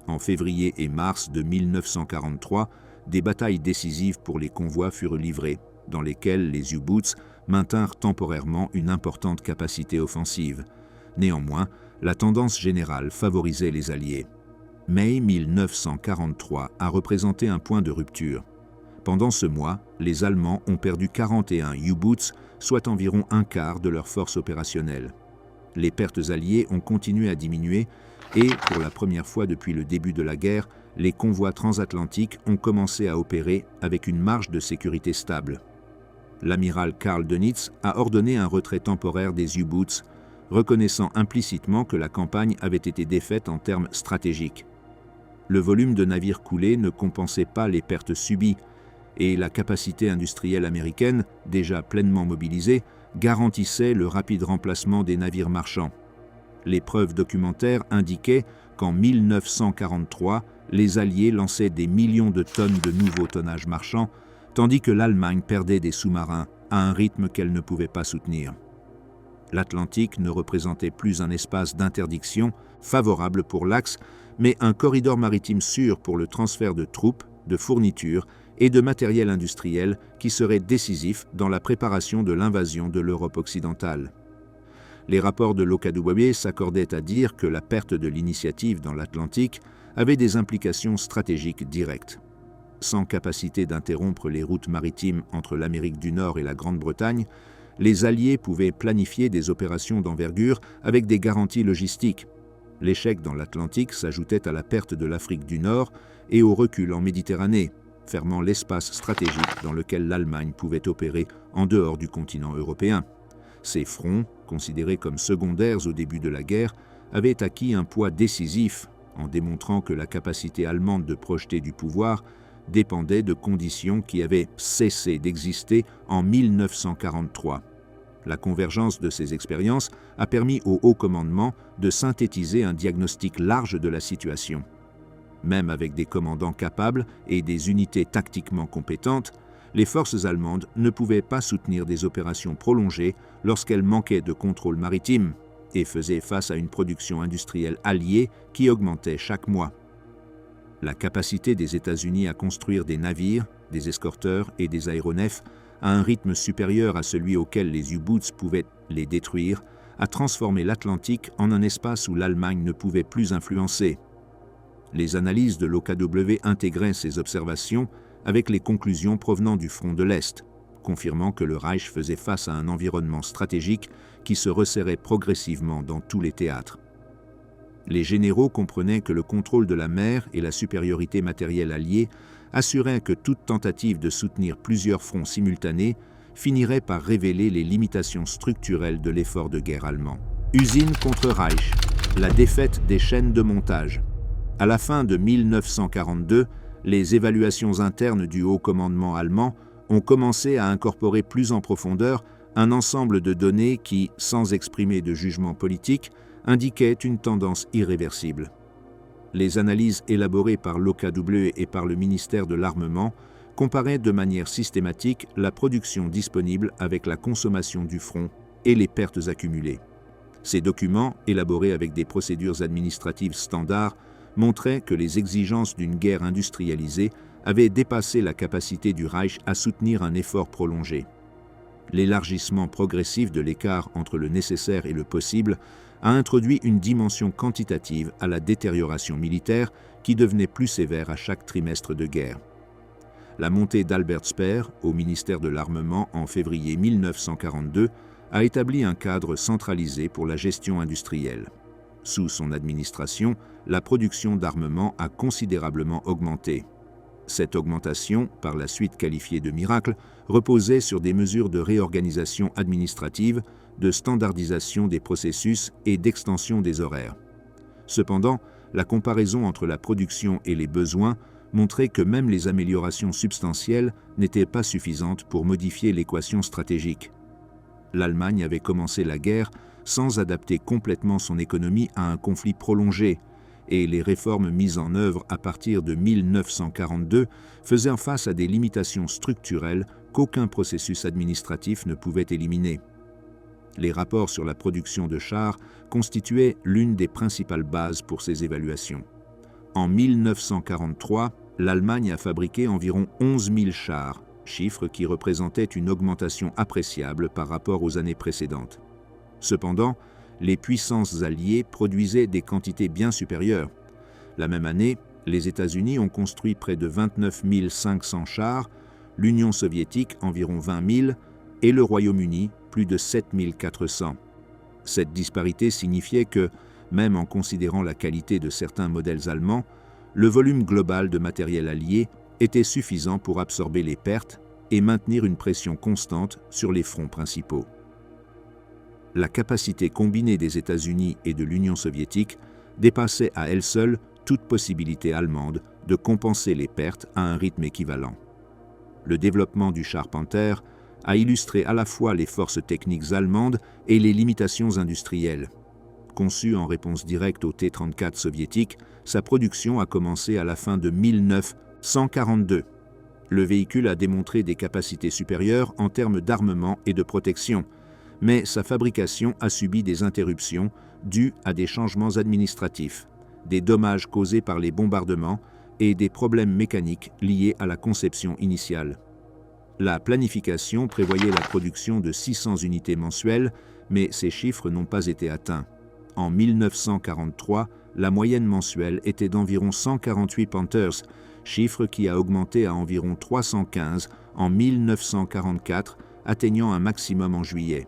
En février et mars de 1943, des batailles décisives pour les convois furent livrées, dans lesquelles les U-Boots maintinrent temporairement une importante capacité offensive. Néanmoins, la tendance générale favorisait les Alliés. Mai 1943 a représenté un point de rupture. Pendant ce mois, les Allemands ont perdu 41 U-Boots, soit environ un quart de leur force opérationnelle. Les pertes alliées ont continué à diminuer et, pour la première fois depuis le début de la guerre, les convois transatlantiques ont commencé à opérer avec une marge de sécurité stable. L'amiral Karl Dönitz a ordonné un retrait temporaire des U-Boots, reconnaissant implicitement que la campagne avait été défaite en termes stratégiques. Le volume de navires coulés ne compensait pas les pertes subies, et la capacité industrielle américaine, déjà pleinement mobilisée, garantissait le rapide remplacement des navires marchands. Les preuves documentaires indiquaient qu'en 1943, les Alliés lançaient des millions de tonnes de nouveaux tonnages marchands, tandis que l'Allemagne perdait des sous-marins à un rythme qu'elle ne pouvait pas soutenir. L'Atlantique ne représentait plus un espace d'interdiction favorable pour l'Axe, mais un corridor maritime sûr pour le transfert de troupes, de fournitures et de matériel industriel qui serait décisif dans la préparation de l'invasion de l'Europe occidentale. Les rapports de l'OKW s'accordaient à dire que la perte de l'initiative dans l'Atlantique avait des implications stratégiques directes. Sans capacité d'interrompre les routes maritimes entre l'Amérique du Nord et la Grande-Bretagne, les Alliés pouvaient planifier des opérations d'envergure avec des garanties logistiques. L'échec dans l'Atlantique s'ajoutait à la perte de l'Afrique du Nord et au recul en Méditerranée, fermant l'espace stratégique dans lequel l'Allemagne pouvait opérer en dehors du continent européen. Ces fronts, considérés comme secondaires au début de la guerre, avaient acquis un poids décisif en démontrant que la capacité allemande de projeter du pouvoir dépendait de conditions qui avaient cessé d'exister en 1943. La convergence de ces expériences a permis au haut commandement de synthétiser un diagnostic large de la situation. Même avec des commandants capables et des unités tactiquement compétentes, les forces allemandes ne pouvaient pas soutenir des opérations prolongées lorsqu'elles manquaient de contrôle maritime et faisaient face à une production industrielle alliée qui augmentait chaque mois. La capacité des États-Unis à construire des navires, des escorteurs et des aéronefs à un rythme supérieur à celui auquel les U-Boots pouvaient les détruire a transformé l'Atlantique en un espace où l'Allemagne ne pouvait plus influencer. Les analyses de l'OKW intégraient ces observations avec les conclusions provenant du front de l'Est, confirmant que le Reich faisait face à un environnement stratégique qui se resserrait progressivement dans tous les théâtres. Les généraux comprenaient que le contrôle de la mer et la supériorité matérielle alliée assuraient que toute tentative de soutenir plusieurs fronts simultanés finirait par révéler les limitations structurelles de l'effort de guerre allemand. Usine contre Reich, la défaite des chaînes de montage. À la fin de 1942, les évaluations internes du haut commandement allemand ont commencé à incorporer plus en profondeur un ensemble de données qui, sans exprimer de jugement politique, indiquaient une tendance irréversible. Les analyses élaborées par l'OKW et par le ministère de l'Armement comparaient de manière systématique la production disponible avec la consommation du front et les pertes accumulées. Ces documents, élaborés avec des procédures administratives standards, montraient que les exigences d'une guerre industrialisée avaient dépassé la capacité du Reich à soutenir un effort prolongé. L'élargissement progressif de l'écart entre le nécessaire et le possible a introduit une dimension quantitative à la détérioration militaire qui devenait plus sévère à chaque trimestre de guerre. La montée d'Albert Speer au ministère de l'Armement en février 1942 a établi un cadre centralisé pour la gestion industrielle. Sous son administration, la production d'armement a considérablement augmenté. Cette augmentation, par la suite qualifiée de miracle, reposait sur des mesures de réorganisation administrative, de standardisation des processus et d'extension des horaires. Cependant, la comparaison entre la production et les besoins montrait que même les améliorations substantielles n'étaient pas suffisantes pour modifier l'équation stratégique. L'Allemagne avait commencé la guerre sans adapter complètement son économie à un conflit prolongé, et les réformes mises en œuvre à partir de 1942 faisaient face à des limitations structurelles qu'aucun processus administratif ne pouvait éliminer. Les rapports sur la production de chars constituaient l'une des principales bases pour ces évaluations. En 1943, l'Allemagne a fabriqué environ 11 000 chars, chiffre qui représentait une augmentation appréciable par rapport aux années précédentes. Cependant, les puissances alliées produisaient des quantités bien supérieures. La même année, les États-Unis ont construit près de 29 500 chars, l'Union soviétique environ 20 000 et le Royaume-Uni plus de 7 400. Cette disparité signifiait que, même en considérant la qualité de certains modèles allemands, le volume global de matériel allié était suffisant pour absorber les pertes et maintenir une pression constante sur les fronts principaux. La capacité combinée des États-Unis et de l'Union soviétique dépassait à elle seule toute possibilité allemande de compenser les pertes à un rythme équivalent. Le développement du char Panther a illustré à la fois les forces techniques allemandes et les limitations industrielles. Conçu en réponse directe au T-34 soviétique, sa production a commencé à la fin de 1942. Le véhicule a démontré des capacités supérieures en termes d'armement et de protection, mais sa fabrication a subi des interruptions dues à des changements administratifs, des dommages causés par les bombardements et des problèmes mécaniques liés à la conception initiale. La planification prévoyait la production de 600 unités mensuelles, mais ces chiffres n'ont pas été atteints. En 1943, la moyenne mensuelle était d'environ 148 Panthers, chiffre qui a augmenté à environ 315 en 1944, atteignant un maximum en juillet.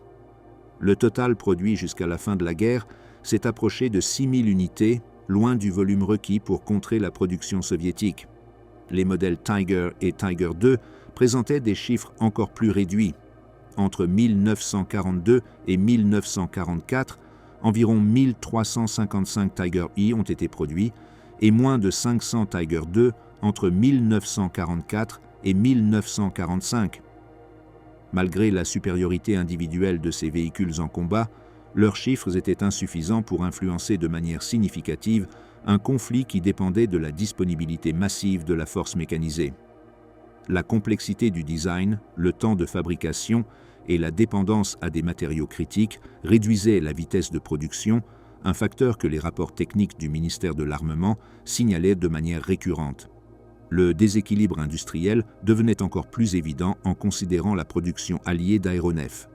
Le total produit jusqu'à la fin de la guerre s'est approché de 6 000 unités, loin du volume requis pour contrer la production soviétique. Les modèles Tiger et Tiger II présentaient des chiffres encore plus réduits. Entre 1942 et 1944, environ 1355 Tiger I ont été produits et moins de 500 Tiger II entre 1944 et 1945. Malgré la supériorité individuelle de ces véhicules en combat, leurs chiffres étaient insuffisants pour influencer de manière significative un conflit qui dépendait de la disponibilité massive de la force mécanisée. La complexité du design, le temps de fabrication et la dépendance à des matériaux critiques réduisaient la vitesse de production, un facteur que les rapports techniques du ministère de l'Armement signalaient de manière récurrente. Le déséquilibre industriel devenait encore plus évident en considérant la production alliée d'aéronefs.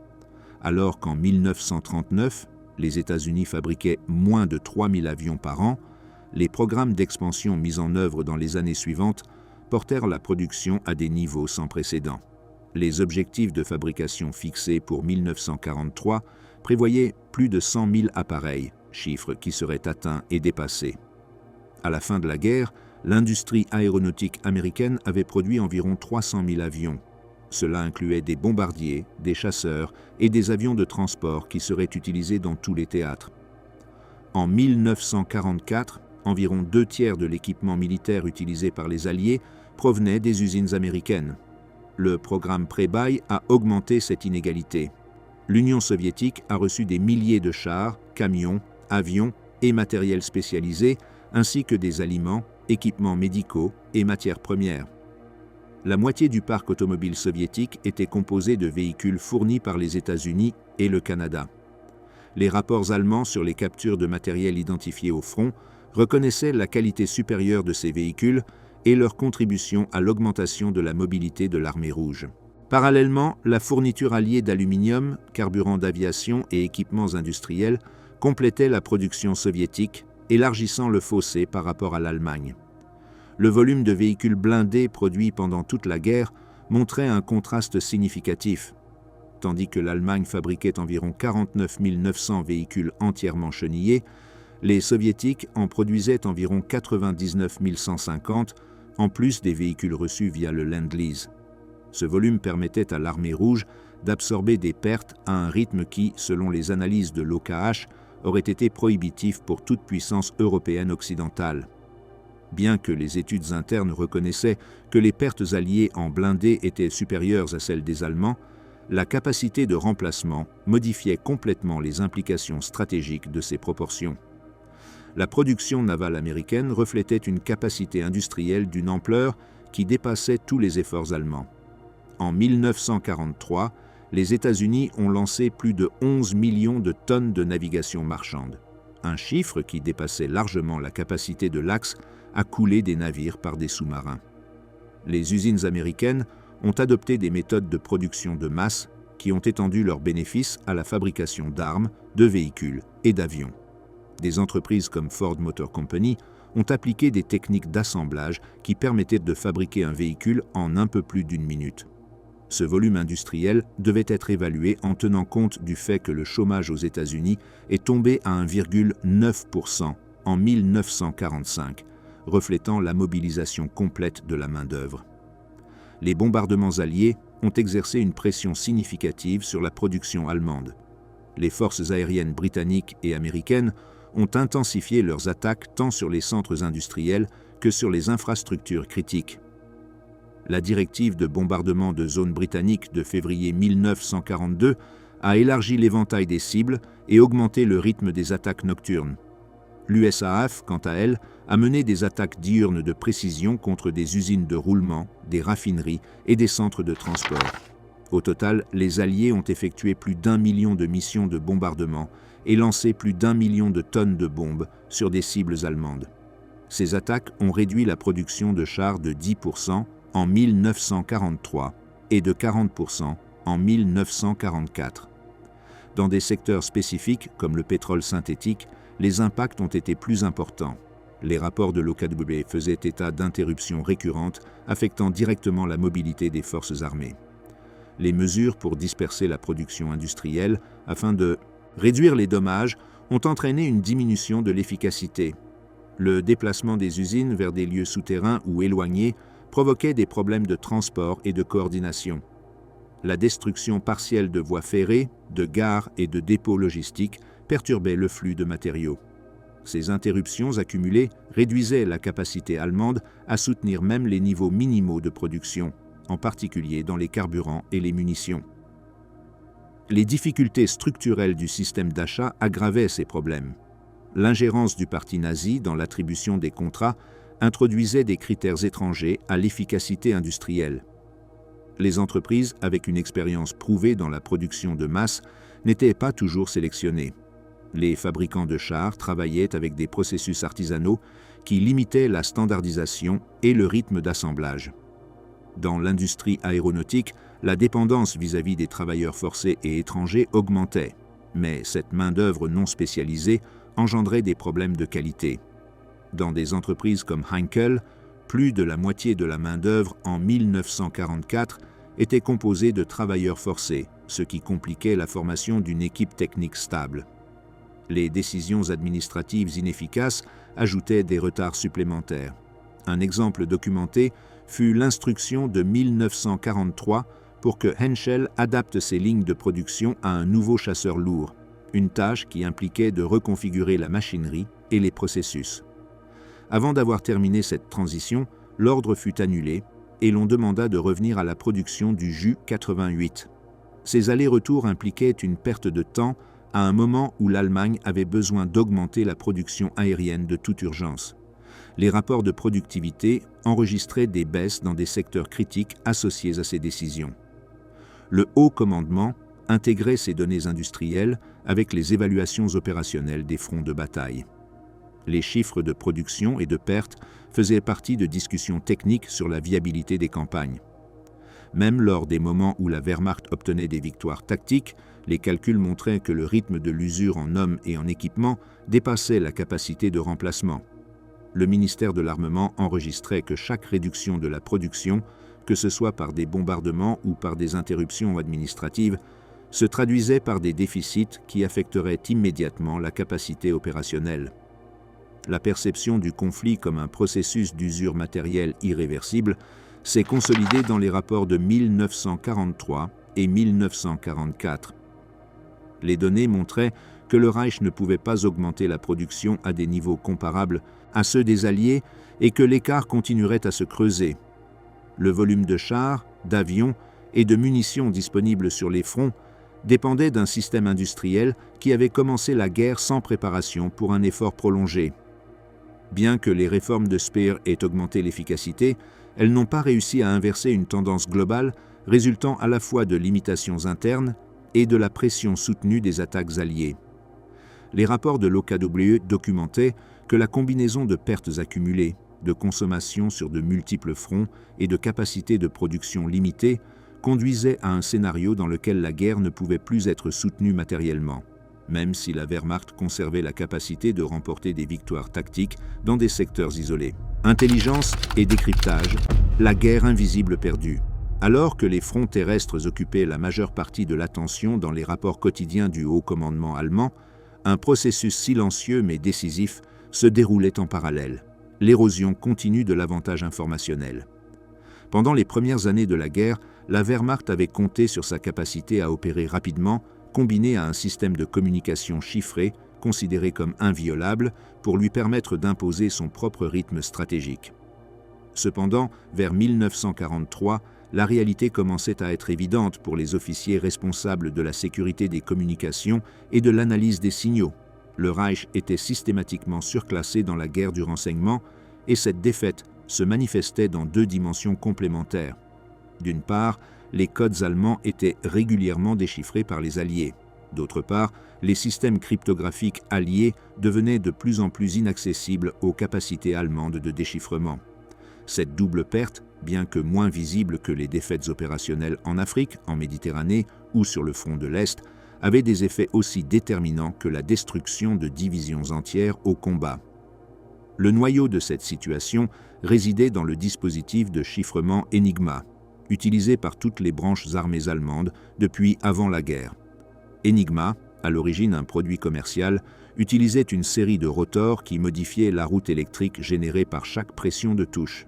Alors qu'en 1939, les États-Unis fabriquaient moins de 3 000 avions par an, les programmes d'expansion mis en œuvre dans les années suivantes portèrent la production à des niveaux sans précédent. Les objectifs de fabrication fixés pour 1943 prévoyaient plus de 100 000 appareils, chiffre qui serait atteint et dépassé. À la fin de la guerre, l'industrie aéronautique américaine avait produit environ 300 000 avions. Cela incluait des bombardiers, des chasseurs et des avions de transport qui seraient utilisés dans tous les théâtres. En 1944, environ 2/3 de l'équipement militaire utilisé par les Alliés provenait des usines américaines. Le programme pré-bail a augmenté cette inégalité. L'Union soviétique a reçu des milliers de chars, camions, avions et matériel spécialisé, ainsi que des aliments, équipements médicaux et matières premières. La moitié du parc automobile soviétique était composé de véhicules fournis par les États-Unis et le Canada. Les rapports allemands sur les captures de matériel identifié au front reconnaissaient la qualité supérieure de ces véhicules et leur contribution à l'augmentation de la mobilité de l'armée rouge. Parallèlement, la fourniture alliée d'aluminium, carburant d'aviation et équipements industriels complétait la production soviétique, élargissant le fossé par rapport à l'Allemagne. Le volume de véhicules blindés produits pendant toute la guerre montrait un contraste significatif. Tandis que l'Allemagne fabriquait environ 49 900 véhicules entièrement chenillés, les Soviétiques en produisaient environ 99 150, en plus des véhicules reçus via le Lend-Lease. Ce volume permettait à l'armée rouge d'absorber des pertes à un rythme qui, selon les analyses de l'OKH, aurait été prohibitif pour toute puissance européenne occidentale. Bien que les études internes reconnaissaient que les pertes alliées en blindés étaient supérieures à celles des Allemands, la capacité de remplacement modifiait complètement les implications stratégiques de ces proportions. La production navale américaine reflétait une capacité industrielle d'une ampleur qui dépassait tous les efforts allemands. En 1943, les États-Unis ont lancé plus de 11 millions de tonnes de navigation marchande, un chiffre qui dépassait largement la capacité de l'Axe à couler des navires par des sous-marins. Les usines américaines ont adopté des méthodes de production de masse qui ont étendu leurs bénéfices à la fabrication d'armes, de véhicules et d'avions. Des entreprises comme Ford Motor Company ont appliqué des techniques d'assemblage qui permettaient de fabriquer un véhicule en un peu plus d'une minute. Ce volume industriel devait être évalué en tenant compte du fait que le chômage aux États-Unis est tombé à 1,9% en 1945, reflétant la mobilisation complète de la main-d'œuvre. Les bombardements alliés ont exercé une pression significative sur la production allemande. Les forces aériennes britanniques et américaines ont intensifié leurs attaques tant sur les centres industriels que sur les infrastructures critiques. La directive de bombardement de zones britanniques de février 1942 a élargi l'éventail des cibles et augmenté le rythme des attaques nocturnes. L'USAF, quant à elle, a mené des attaques diurnes de précision contre des usines de roulement, des raffineries et des centres de transport. Au total, les Alliés ont effectué plus d'1 million de missions de bombardement et lancé plus d'1 million de tonnes de bombes sur des cibles allemandes. Ces attaques ont réduit la production de chars de 10% en 1943 et de 40% en 1944. Dans des secteurs spécifiques, comme le pétrole synthétique, les impacts ont été plus importants. Les rapports de l'OKW faisaient état d'interruptions récurrentes affectant directement la mobilité des forces armées. Les mesures pour disperser la production industrielle afin de réduire les dommages ont entraîné une diminution de l'efficacité. Le déplacement des usines vers des lieux souterrains ou éloignés provoquait des problèmes de transport et de coordination. La destruction partielle de voies ferrées, de gares et de dépôts logistiques perturbait le flux de matériaux. Ces interruptions accumulées réduisaient la capacité allemande à soutenir même les niveaux minimaux de production, en particulier dans les carburants et les munitions. Les difficultés structurelles du système d'achat aggravaient ces problèmes. L'ingérence du parti nazi dans l'attribution des contrats introduisait des critères étrangers à l'efficacité industrielle. Les entreprises avec une expérience prouvée dans la production de masse n'étaient pas toujours sélectionnées. Les fabricants de chars travaillaient avec des processus artisanaux qui limitaient la standardisation et le rythme d'assemblage. Dans l'industrie aéronautique, la dépendance vis-à-vis des travailleurs forcés et étrangers augmentait, mais cette main-d'œuvre non spécialisée engendrait des problèmes de qualité. Dans des entreprises comme Heinkel, plus de la moitié de la main-d'œuvre en 1944 était composée de travailleurs forcés, ce qui compliquait la formation d'une équipe technique stable. Les décisions administratives inefficaces ajoutaient des retards supplémentaires. Un exemple documenté fut l'instruction de 1943 pour que Henschel adapte ses lignes de production à un nouveau chasseur lourd, une tâche qui impliquait de reconfigurer la machinerie et les processus. Avant d'avoir terminé cette transition, l'ordre fut annulé et l'on demanda de revenir à la production du Ju 88. Ces allers-retours impliquaient une perte de temps à un moment où l'Allemagne avait besoin d'augmenter la production aérienne de toute urgence. Les rapports de productivité enregistraient des baisses dans des secteurs critiques associés à ces décisions. Le haut commandement intégrait ces données industrielles avec les évaluations opérationnelles des fronts de bataille. Les chiffres de production et de pertes faisaient partie de discussions techniques sur la viabilité des campagnes. Même lors des moments où la Wehrmacht obtenait des victoires tactiques, les calculs montraient que le rythme de l'usure en hommes et en équipement dépassait la capacité de remplacement. Le ministère de l'Armement enregistrait que chaque réduction de la production, que ce soit par des bombardements ou par des interruptions administratives, se traduisait par des déficits qui affecteraient immédiatement la capacité opérationnelle. La perception du conflit comme un processus d'usure matérielle irréversible s'est consolidée dans les rapports de 1943 et 1944. Les données montraient que le Reich ne pouvait pas augmenter la production à des niveaux comparables à ceux des Alliés et que l'écart continuerait à se creuser. Le volume de chars, d'avions et de munitions disponibles sur les fronts dépendait d'un système industriel qui avait commencé la guerre sans préparation pour un effort prolongé, Bien que les réformes de Speer aient augmenté l'efficacité, elles n'ont pas réussi à inverser une tendance globale résultant à la fois de limitations internes et de la pression soutenue des attaques alliées. Les rapports de l'OKW documentaient que la combinaison de pertes accumulées, de consommation sur de multiples fronts et de capacités de production limitées conduisait à un scénario dans lequel la guerre ne pouvait plus être soutenue matériellement, même si la Wehrmacht conservait la capacité de remporter des victoires tactiques dans des secteurs isolés. Intelligence et décryptage, la guerre invisible perdue. Alors que les fronts terrestres occupaient la majeure partie de l'attention dans les rapports quotidiens du haut commandement allemand, un processus silencieux mais décisif se déroulait en parallèle. L'érosion continue de l'avantage informationnel. Pendant les premières années de la guerre, la Wehrmacht avait compté sur sa capacité à opérer rapidement, combinée à un système de communication chiffré, considéré comme inviolable, pour lui permettre d'imposer son propre rythme stratégique. Cependant, vers 1943, la réalité commençait à être évidente pour les officiers responsables de la sécurité des communications et de l'analyse des signaux. Le Reich était systématiquement surclassé dans la guerre du renseignement et cette défaite se manifestait dans deux dimensions complémentaires. D'une part, les codes allemands étaient régulièrement déchiffrés par les Alliés. D'autre part, les systèmes cryptographiques alliés devenaient de plus en plus inaccessibles aux capacités allemandes de déchiffrement. Cette double perte, bien que moins visible que les défaites opérationnelles en Afrique, en Méditerranée ou sur le front de l'Est, avait des effets aussi déterminants que la destruction de divisions entières au combat. Le noyau de cette situation résidait dans le dispositif de chiffrement Enigma, utilisé par toutes les branches armées allemandes depuis avant la guerre. Enigma, à l'origine un produit commercial, utilisait une série de rotors qui modifiaient la route électrique générée par chaque pression de touche.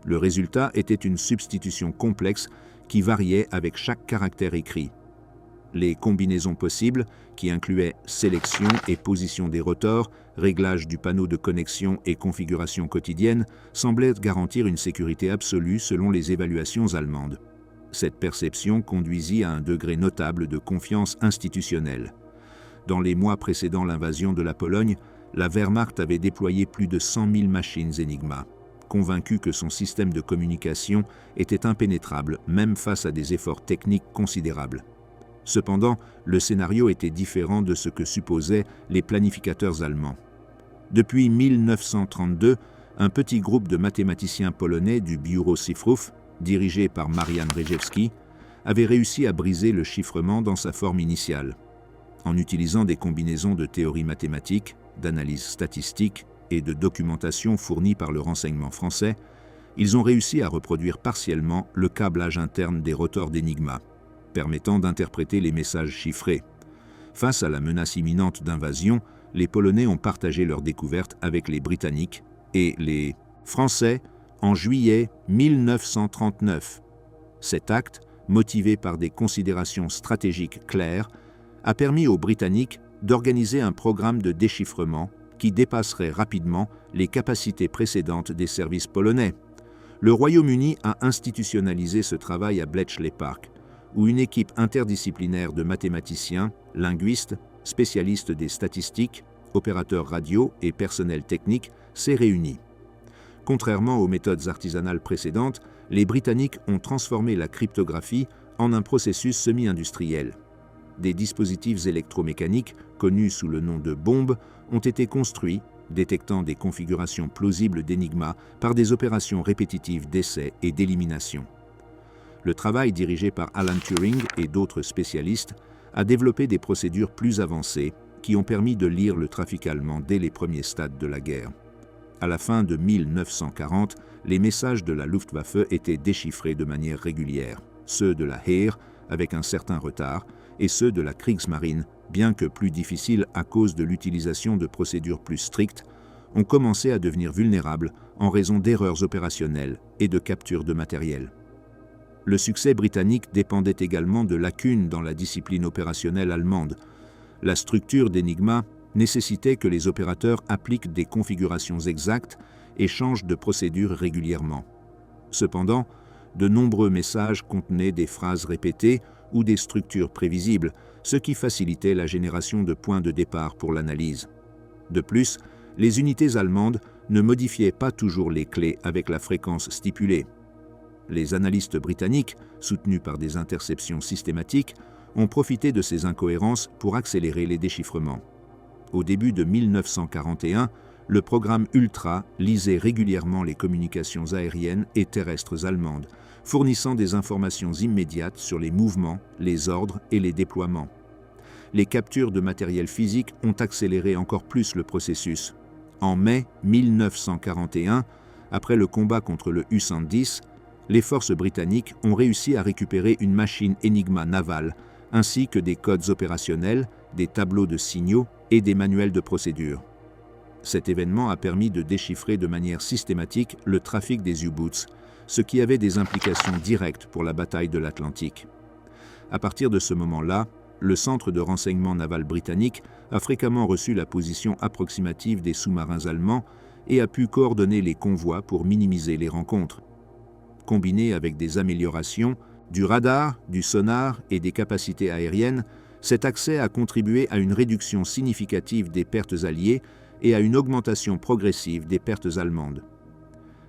Le résultat était une substitution complexe qui variait avec chaque caractère écrit. Les combinaisons possibles, qui incluaient sélection et position des rotors, réglage du panneau de connexion et configuration quotidienne, semblaient garantir une sécurité absolue selon les évaluations allemandes. Cette perception conduisit à un degré notable de confiance institutionnelle. Dans les mois précédant l'invasion de la Pologne, la Wehrmacht avait déployé plus de 100 000 machines Enigma, convaincue que son système de communication était impénétrable, même face à des efforts techniques considérables. Cependant, le scénario était différent de ce que supposaient les planificateurs allemands. Depuis 1932, un petit groupe de mathématiciens polonais du Biuro Cyfrów, dirigé par Marian Rejewski, avait réussi à briser le chiffrement dans sa forme initiale. En utilisant des combinaisons de théories mathématiques, d'analyse statistique et de documentation fournies par le renseignement français, ils ont réussi à reproduire partiellement le câblage interne des rotors d'Enigma, permettant d'interpréter les messages chiffrés. Face à la menace imminente d'invasion, les Polonais ont partagé leurs découvertes avec les Britanniques et les Français en juillet 1939. Cet acte, motivé par des considérations stratégiques claires, a permis aux Britanniques d'organiser un programme de déchiffrement qui dépasserait rapidement les capacités précédentes des services polonais. Le Royaume-Uni a institutionnalisé ce travail à Bletchley Park, où une équipe interdisciplinaire de mathématiciens, linguistes, spécialistes des statistiques, opérateurs radio et personnel technique s'est réunie. Contrairement aux méthodes artisanales précédentes, les Britanniques ont transformé la cryptographie en un processus semi-industriel. Des dispositifs électromécaniques, connus sous le nom de bombes, ont été construits, détectant des configurations plausibles d'Enigma par des opérations répétitives d'essai et d'élimination. Le travail dirigé par Alan Turing et d'autres spécialistes a développé des procédures plus avancées qui ont permis de lire le trafic allemand dès les premiers stades de la guerre. À la fin de 1940, les messages de la Luftwaffe étaient déchiffrés de manière régulière, ceux de la Heer avec un certain retard et ceux de la Kriegsmarine, bien que plus difficiles à cause de l'utilisation de procédures plus strictes, ont commencé à devenir vulnérables en raison d'erreurs opérationnelles et de capture de matériel. Le succès britannique dépendait également de lacunes dans la discipline opérationnelle allemande. La structure d'Enigma nécessitait que les opérateurs appliquent des configurations exactes et changent de procédure régulièrement. Cependant, de nombreux messages contenaient des phrases répétées ou des structures prévisibles, ce qui facilitait la génération de points de départ pour l'analyse. De plus, les unités allemandes ne modifiait pas toujours les clés avec la fréquence stipulée. Les analystes britanniques, soutenus par des interceptions systématiques, ont profité de ces incohérences pour accélérer les déchiffrements. Au début de 1941, le programme Ultra lisait régulièrement les communications aériennes et terrestres allemandes, fournissant des informations immédiates sur les mouvements, les ordres et les déploiements. Les captures de matériel physique ont accéléré encore plus le processus. En mai 1941, après le combat contre le U-110, les forces britanniques ont réussi à récupérer une machine Enigma navale, ainsi que des codes opérationnels, des tableaux de signaux et des manuels de procédure. Cet événement a permis de déchiffrer de manière systématique le trafic des U-Boots, ce qui avait des implications directes pour la bataille de l'Atlantique. À partir de ce moment-là, le Centre de renseignement naval britannique a fréquemment reçu la position approximative des sous-marins allemands et a pu coordonner les convois pour minimiser les rencontres. Combiné avec des améliorations, du radar, du sonar et des capacités aériennes, cet accès a contribué à une réduction significative des pertes alliées et à une augmentation progressive des pertes allemandes.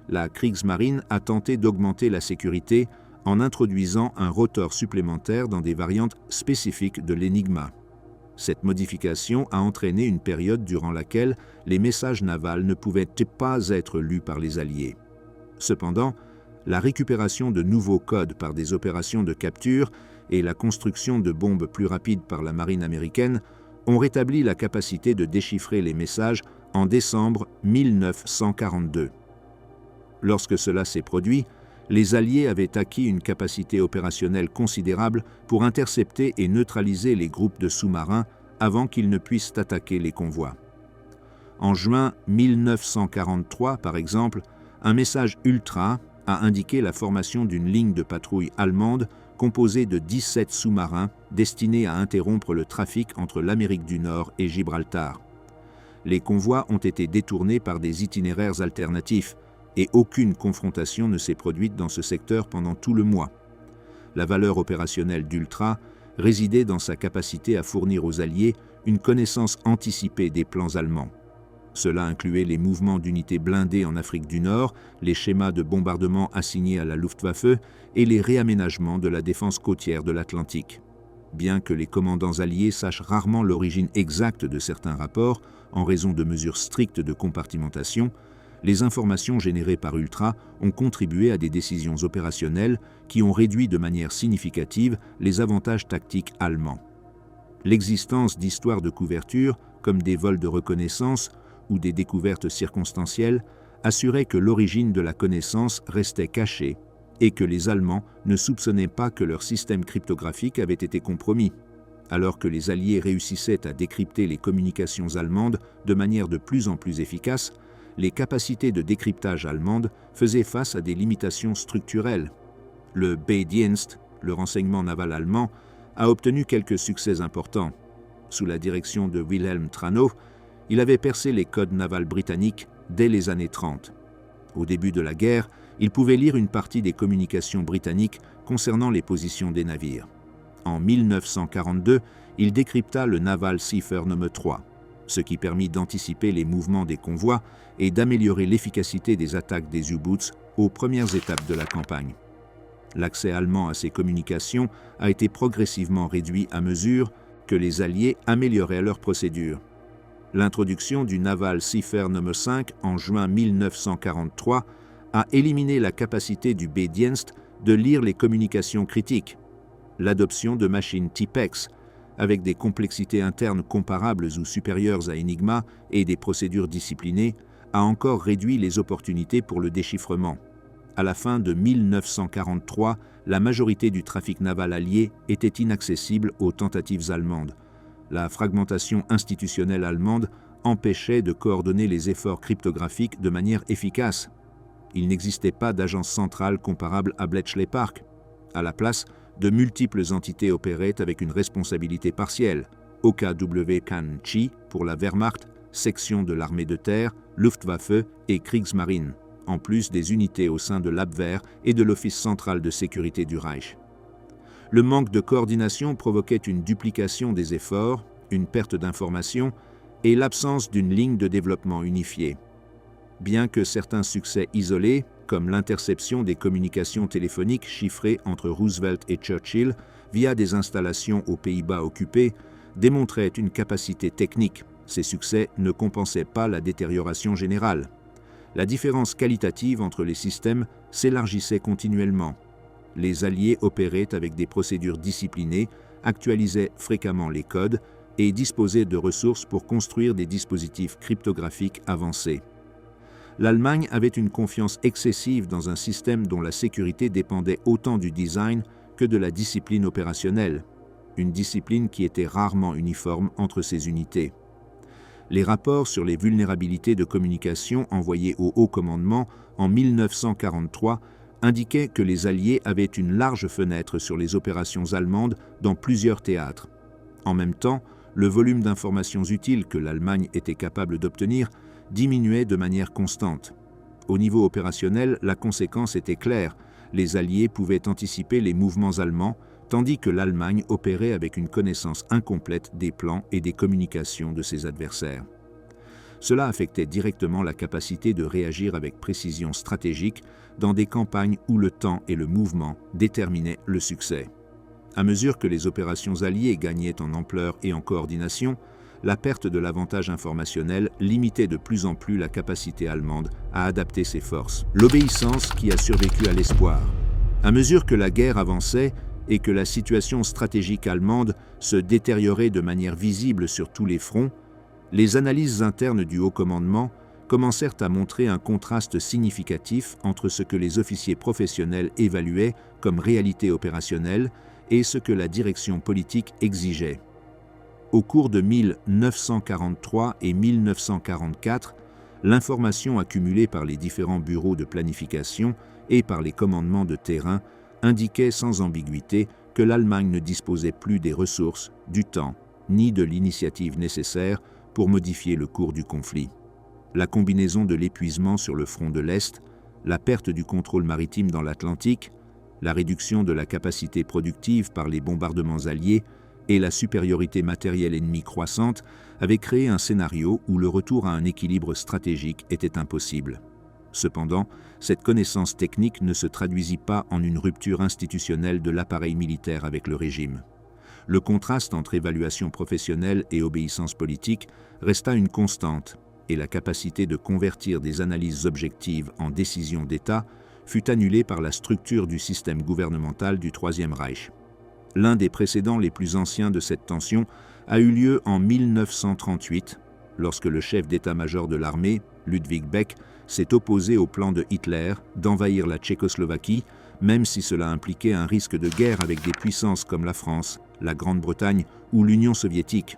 La Kriegsmarine a tenté d'augmenter la sécurité en introduisant un rotor supplémentaire dans des variantes spécifiques de l'Enigma. Cette modification a entraîné une période durant laquelle les messages navals ne pouvaient pas être lus par les Alliés. Cependant, la récupération de nouveaux codes par des opérations de capture et la construction de bombes plus rapides par la marine américaine ont rétabli la capacité de déchiffrer les messages en décembre 1942. Lorsque cela s'est produit, les Alliés avaient acquis une capacité opérationnelle considérable pour intercepter et neutraliser les groupes de sous-marins avant qu'ils ne puissent attaquer les convois. En juin 1943, par exemple, un message Ultra a indiqué la formation d'une ligne de patrouille allemande composée de 17 sous-marins destinés à interrompre le trafic entre l'Amérique du Nord et Gibraltar. Les convois ont été détournés par des itinéraires alternatifs et aucune confrontation ne s'est produite dans ce secteur pendant tout le mois. La valeur opérationnelle d'Ultra résidait dans sa capacité à fournir aux Alliés une connaissance anticipée des plans allemands. Cela incluait les mouvements d'unités blindées en Afrique du Nord, les schémas de bombardement assignés à la Luftwaffe et les réaménagements de la défense côtière de l'Atlantique. Bien que les commandants alliés sachent rarement l'origine exacte de certains rapports, en raison de mesures strictes de compartimentation, les informations générées par Ultra ont contribué à des décisions opérationnelles qui ont réduit de manière significative les avantages tactiques allemands. L'existence d'histoires de couverture, comme des vols de reconnaissance ou des découvertes circonstancielles, assurait que l'origine de la connaissance restait cachée et que les Allemands ne soupçonnaient pas que leur système cryptographique avait été compromis. Alors que les Alliés réussissaient à décrypter les communications allemandes de manière de plus en plus efficace, les capacités de décryptage allemandes faisaient face à des limitations structurelles. Le B-Dienst, le renseignement naval allemand, a obtenu quelques succès importants. Sous la direction de Wilhelm Tranow, il avait percé les codes navals britanniques dès les années 30. Au début de la guerre, il pouvait lire une partie des communications britanniques concernant les positions des navires. En 1942, il décrypta le Naval Cipher No. 3, ce qui permit d'anticiper les mouvements des convois et d'améliorer l'efficacité des attaques des U-Boots aux premières étapes de la campagne. L'accès allemand à ces communications a été progressivement réduit à mesure que les Alliés amélioraient leurs procédures. L'introduction du Naval Cipher No. 5 en juin 1943 a éliminé la capacité du B-Dienst de lire les communications critiques. L'adoption de machines Tipex, avec des complexités internes comparables ou supérieures à Enigma et des procédures disciplinées, a encore réduit les opportunités pour le déchiffrement. À la fin de 1943, la majorité du trafic naval allié était inaccessible aux tentatives allemandes. La fragmentation institutionnelle allemande empêchait de coordonner les efforts cryptographiques de manière efficace. Il n'existait pas d'agence centrale comparable à Bletchley Park. À la place, de multiples entités opéraient avec une responsabilité partielle. OKW KAN-CHI pour la Wehrmacht, section de l'armée de terre, Luftwaffe et Kriegsmarine, en plus des unités au sein de l'Abwehr et de l'Office central de sécurité du Reich. Le manque de coordination provoquait une duplication des efforts, une perte d'informations et l'absence d'une ligne de développement unifiée. Bien que certains succès isolés, comme l'interception des communications téléphoniques chiffrées entre Roosevelt et Churchill via des installations aux Pays-Bas occupés, démontraient une capacité technique, ces succès ne compensaient pas la détérioration générale. La différence qualitative entre les systèmes s'élargissait continuellement. Les Alliés opéraient avec des procédures disciplinées, actualisaient fréquemment les codes et disposaient de ressources pour construire des dispositifs cryptographiques avancés. L'Allemagne avait une confiance excessive dans un système dont la sécurité dépendait autant du design que de la discipline opérationnelle, une discipline qui était rarement uniforme entre ses unités. Les rapports sur les vulnérabilités de communication envoyés au haut commandement en 1943 indiquaient que les Alliés avaient une large fenêtre sur les opérations allemandes dans plusieurs théâtres. En même temps, le volume d'informations utiles que l'Allemagne était capable d'obtenir diminuait de manière constante. Au niveau opérationnel, la conséquence était claire. Les Alliés pouvaient anticiper les mouvements allemands, tandis que l'Allemagne opérait avec une connaissance incomplète des plans et des communications de ses adversaires. Cela affectait directement la capacité de réagir avec précision stratégique dans des campagnes où le temps et le mouvement déterminaient le succès. À mesure que les opérations alliées gagnaient en ampleur et en coordination, la perte de l'avantage informationnel limitait de plus en plus la capacité allemande à adapter ses forces. L'obéissance qui a survécu à l'espoir. À mesure que la guerre avançait et que la situation stratégique allemande se détériorait de manière visible sur tous les fronts, les analyses internes du haut commandement commencèrent à montrer un contraste significatif entre ce que les officiers professionnels évaluaient comme réalité opérationnelle et ce que la direction politique exigeait. Au cours de 1943 et 1944, l'information accumulée par les différents bureaux de planification et par les commandements de terrain indiquait sans ambiguïté que l'Allemagne ne disposait plus des ressources, du temps, ni de l'initiative nécessaire pour modifier le cours du conflit. La combinaison de l'épuisement sur le front de l'Est, la perte du contrôle maritime dans l'Atlantique, la réduction de la capacité productive par les bombardements alliés et la supériorité matérielle ennemie croissante avaient créé un scénario où le retour à un équilibre stratégique était impossible. Cependant, cette connaissance technique ne se traduisit pas en une rupture institutionnelle de l'appareil militaire avec le régime. Le contraste entre évaluation professionnelle et obéissance politique resta une constante, et la capacité de convertir des analyses objectives en décisions d'État fut annulée par la structure du système gouvernemental du Troisième Reich. L'un des précédents les plus anciens de cette tension a eu lieu en 1938, lorsque le chef d'état-major de l'armée, Ludwig Beck, s'est opposé au plan de Hitler d'envahir la Tchécoslovaquie, même si cela impliquait un risque de guerre avec des puissances comme la France, la Grande-Bretagne ou l'Union soviétique.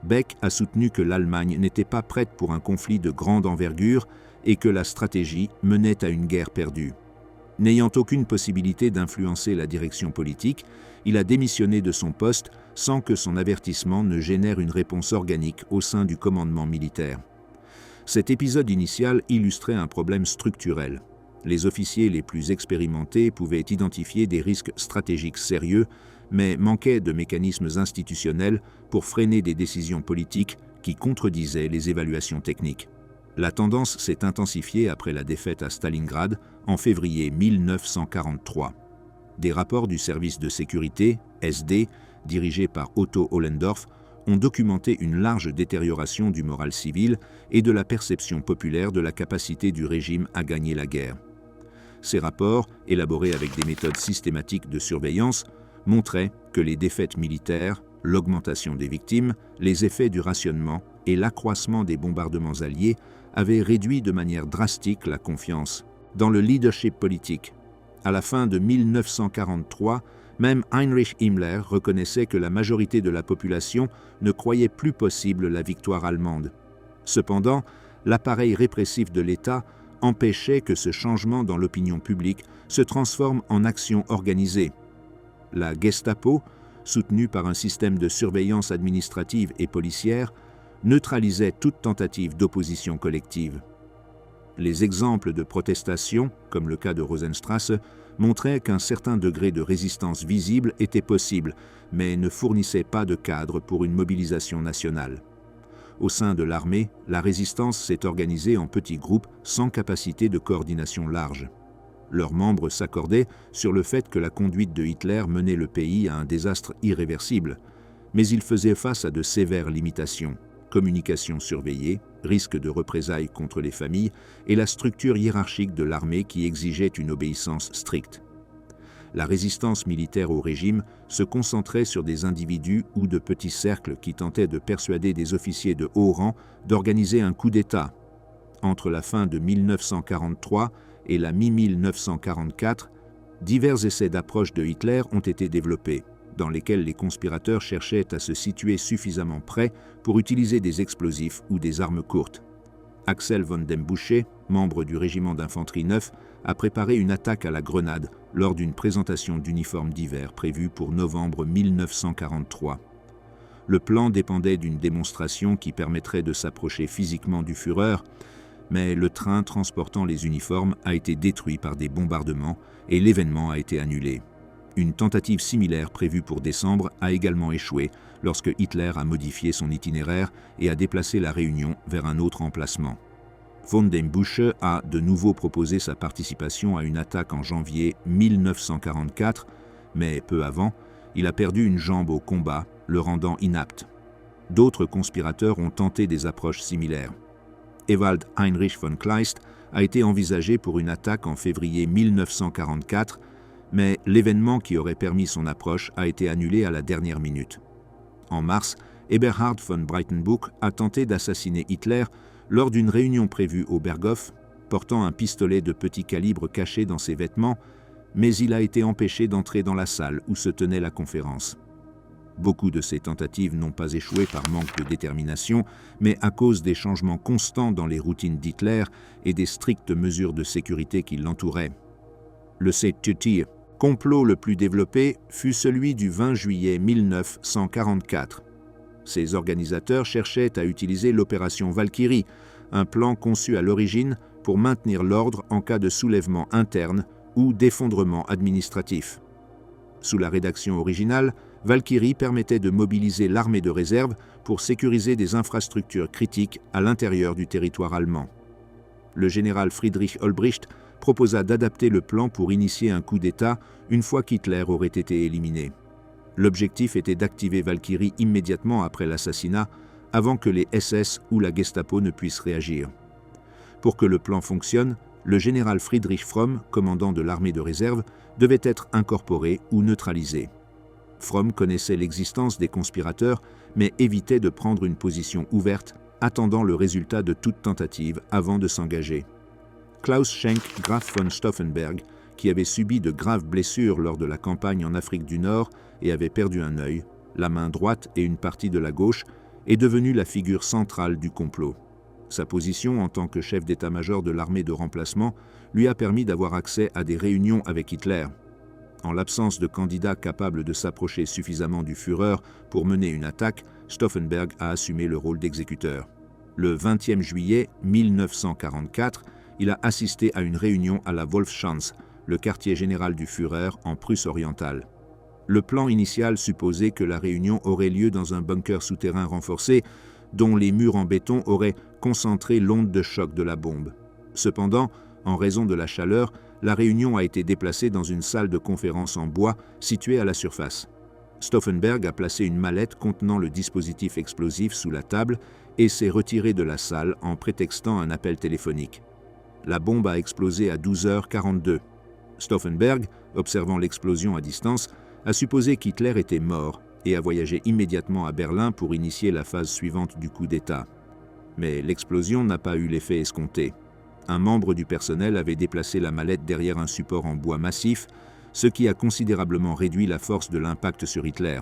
Beck a soutenu que l'Allemagne n'était pas prête pour un conflit de grande envergure et que la stratégie menait à une guerre perdue. N'ayant aucune possibilité d'influencer la direction politique, il a démissionné de son poste sans que son avertissement ne génère une réponse organique au sein du commandement militaire. Cet épisode initial illustrait un problème structurel. Les officiers les plus expérimentés pouvaient identifier des risques stratégiques sérieux, mais manquaient de mécanismes institutionnels pour freiner des décisions politiques qui contredisaient les évaluations techniques. La tendance s'est intensifiée après la défaite à Stalingrad en février 1943. Des rapports du service de sécurité, SD, dirigé par Otto Ohlendorf, ont documenté une large détérioration du moral civil et de la perception populaire de la capacité du régime à gagner la guerre. Ces rapports, élaborés avec des méthodes systématiques de surveillance, montraient que les défaites militaires, l'augmentation des victimes, les effets du rationnement et l'accroissement des bombardements alliés avaient réduit de manière drastique la confiance dans le leadership politique. À la fin de 1943, même Heinrich Himmler reconnaissait que la majorité de la population ne croyait plus possible la victoire allemande. Cependant, l'appareil répressif de l'État empêchait que ce changement dans l'opinion publique se transforme en action organisée. La Gestapo, soutenue par un système de surveillance administrative et policière, neutralisait toute tentative d'opposition collective. Les exemples de protestation, comme le cas de Rosenstrasse, montraient qu'un certain degré de résistance visible était possible, mais ne fournissaient pas de cadre pour une mobilisation nationale. Au sein de l'armée, la résistance s'est organisée en petits groupes sans capacité de coordination large. Leurs membres s'accordaient sur le fait que la conduite de Hitler menait le pays à un désastre irréversible, mais ils faisaient face à de sévères limitations: communication surveillée, risque de représailles contre les familles et la structure hiérarchique de l'armée qui exigeait une obéissance stricte. La résistance militaire au régime se concentrait sur des individus ou de petits cercles qui tentaient de persuader des officiers de haut rang d'organiser un coup d'État. Entre la fin de 1943 et la mi-1944, divers essais d'approche de Hitler ont été développés, dans lesquels les conspirateurs cherchaient à se situer suffisamment près pour utiliser des explosifs ou des armes courtes. Axel von dem Bussche, membre du régiment d'infanterie 9, a préparé une attaque à la grenade lors d'une présentation d'uniformes d'hiver prévue pour novembre 1943. Le plan dépendait d'une démonstration qui permettrait de s'approcher physiquement du Führer, mais le train transportant les uniformes a été détruit par des bombardements et l'événement a été annulé. Une tentative similaire prévue pour décembre a également échoué lorsque Hitler a modifié son itinéraire et a déplacé la réunion vers un autre emplacement. Von dem Bussche a de nouveau proposé sa participation à une attaque en janvier 1944, mais peu avant, il a perdu une jambe au combat, le rendant inapte. D'autres conspirateurs ont tenté des approches similaires. Ewald Heinrich von Kleist a été envisagé pour une attaque en février 1944, mais l'événement qui aurait permis son approche a été annulé à la dernière minute. En mars, Eberhard von Breitenbuch a tenté d'assassiner Hitler lors d'une réunion prévue au Berghof, portant un pistolet de petit calibre caché dans ses vêtements, mais il a été empêché d'entrer dans la salle où se tenait la conférence. Beaucoup de ces tentatives n'ont pas échoué par manque de détermination, mais à cause des changements constants dans les routines d'Hitler et des strictes mesures de sécurité qui l'entouraient. Le Septutir, complot le plus développé, fut celui du 20 juillet 1944. Ses organisateurs cherchaient à utiliser l'opération Valkyrie, un plan conçu à l'origine pour maintenir l'ordre en cas de soulèvement interne ou d'effondrement administratif. Sous la rédaction originale, Valkyrie permettait de mobiliser l'armée de réserve pour sécuriser des infrastructures critiques à l'intérieur du territoire allemand. Le général Friedrich Olbricht proposa d'adapter le plan pour initier un coup d'État une fois qu'Hitler aurait été éliminé. L'objectif était d'activer Valkyrie immédiatement après l'assassinat, avant que les SS ou la Gestapo ne puissent réagir. Pour que le plan fonctionne, le général Friedrich Fromm, commandant de l'armée de réserve, devait être incorporé ou neutralisé. Fromm connaissait l'existence des conspirateurs, mais évitait de prendre une position ouverte, attendant le résultat de toute tentative avant de s'engager. Klaus Schenk Graf von Stauffenberg, qui avait subi de graves blessures lors de la campagne en Afrique du Nord et avait perdu un œil, la main droite et une partie de la gauche, est devenu la figure centrale du complot. Sa position en tant que chef d'état-major de l'armée de remplacement lui a permis d'avoir accès à des réunions avec Hitler. En l'absence de candidats capables de s'approcher suffisamment du Führer pour mener une attaque, Stauffenberg a assumé le rôle d'exécuteur. Le 20 juillet 1944, il a assisté à une réunion à la Wolfschanz, le quartier général du Führer en Prusse orientale. Le plan initial supposait que la réunion aurait lieu dans un bunker souterrain renforcé, dont les murs en béton auraient concentré l'onde de choc de la bombe. Cependant, en raison de la chaleur, la réunion a été déplacée dans une salle de conférence en bois située à la surface. Stauffenberg a placé une mallette contenant le dispositif explosif sous la table et s'est retiré de la salle en prétextant un appel téléphonique. La bombe a explosé à 12h42. Stauffenberg, observant l'explosion à distance, a supposé qu'Hitler était mort et a voyagé immédiatement à Berlin pour initier la phase suivante du coup d'État. Mais l'explosion n'a pas eu l'effet escompté. Un membre du personnel avait déplacé la mallette derrière un support en bois massif, ce qui a considérablement réduit la force de l'impact sur Hitler.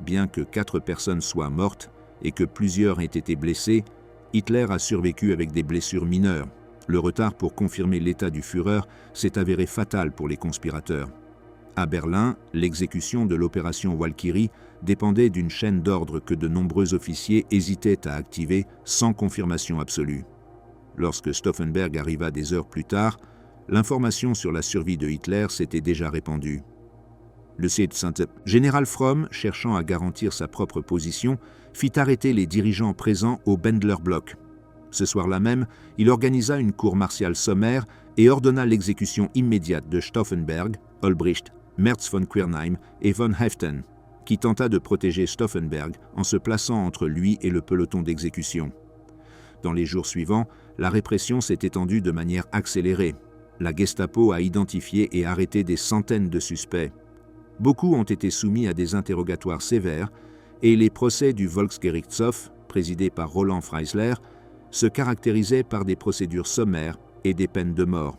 Bien que 4 personnes soient mortes et que plusieurs aient été blessées, Hitler a survécu avec des blessures mineures. Le retard pour confirmer l'état du Führer s'est avéré fatal pour les conspirateurs. À Berlin, l'exécution de l'opération Valkyrie dépendait d'une chaîne d'ordre que de nombreux officiers hésitaient à activer sans confirmation absolue. Lorsque Stauffenberg arriva des heures plus tard, l'information sur la survie de Hitler s'était déjà répandue. Le général Fromm, cherchant à garantir sa propre position, fit arrêter les dirigeants présents au Bendler Block. Ce soir-là même, il organisa une cour martiale sommaire et ordonna l'exécution immédiate de Stauffenberg, Olbricht, Merz von Quernheim et von Haeften, qui tenta de protéger Stauffenberg en se plaçant entre lui et le peloton d'exécution. Dans les jours suivants, la répression s'est étendue de manière accélérée. La Gestapo a identifié et arrêté des centaines de suspects. Beaucoup ont été soumis à des interrogatoires sévères et les procès du Volksgerichtshof, présidé par Roland Freisler, se caractérisaient par des procédures sommaires et des peines de mort.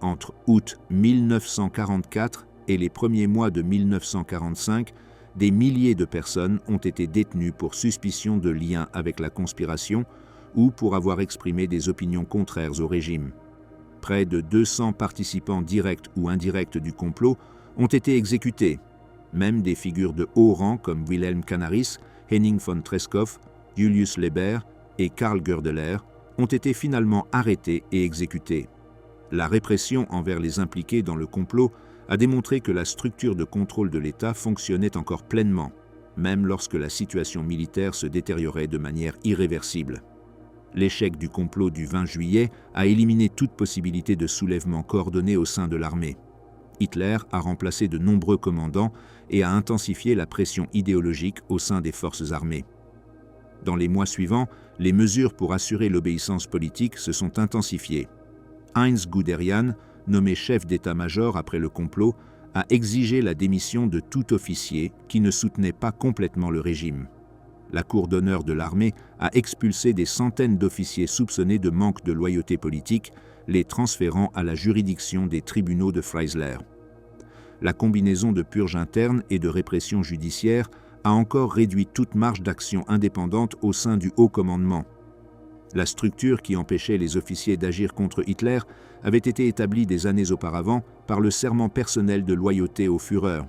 Entre août 1944 et les premiers mois de 1945, des milliers de personnes ont été détenues pour suspicion de lien avec la conspiration ou pour avoir exprimé des opinions contraires au régime. Près de 200 participants directs ou indirects du complot ont été exécutés. Même des figures de haut rang comme Wilhelm Canaris, Henning von Treschow, Julius Leber et Karl Goerdeler ont été finalement arrêtés et exécutés. La répression envers les impliqués dans le complot a démontré que la structure de contrôle de l'État fonctionnait encore pleinement, même lorsque la situation militaire se détériorait de manière irréversible. L'échec du complot du 20 juillet a éliminé toute possibilité de soulèvement coordonné au sein de l'armée. Hitler a remplacé de nombreux commandants et a intensifié la pression idéologique au sein des forces armées. Dans les mois suivants, les mesures pour assurer l'obéissance politique se sont intensifiées. Heinz Guderian, nommé chef d'état-major après le complot, a exigé la démission de tout officier qui ne soutenait pas complètement le régime. La Cour d'honneur de l'armée a expulsé des centaines d'officiers soupçonnés de manque de loyauté politique, les transférant à la juridiction des tribunaux de Freisler. La combinaison de purge interne et de répression judiciaire a encore réduit toute marge d'action indépendante au sein du haut commandement. La structure qui empêchait les officiers d'agir contre Hitler avait été établie des années auparavant par le serment personnel de loyauté au Führer.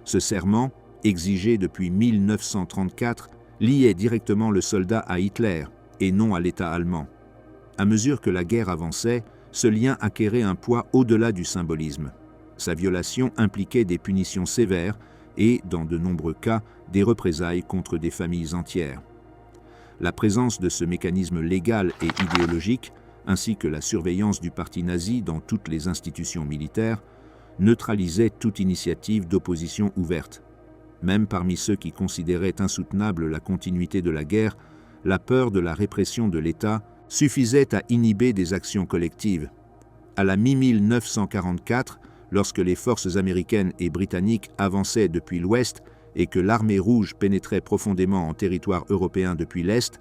Ce serment, exigé depuis 1934, liait directement le soldat à Hitler et non à l'État allemand. À mesure que la guerre avançait, ce lien acquérait un poids au-delà du symbolisme. Sa violation impliquait des punitions sévères et, dans de nombreux cas, des représailles contre des familles entières. La présence de ce mécanisme légal et idéologique, ainsi que la surveillance du parti nazi dans toutes les institutions militaires, neutralisait toute initiative d'opposition ouverte. Même parmi ceux qui considéraient insoutenable la continuité de la guerre, la peur de la répression de l'État suffisait à inhiber des actions collectives. À la mi-1944, lorsque les forces américaines et britanniques avançaient depuis l'Ouest et que l'armée rouge pénétrait profondément en territoire européen depuis l'Est,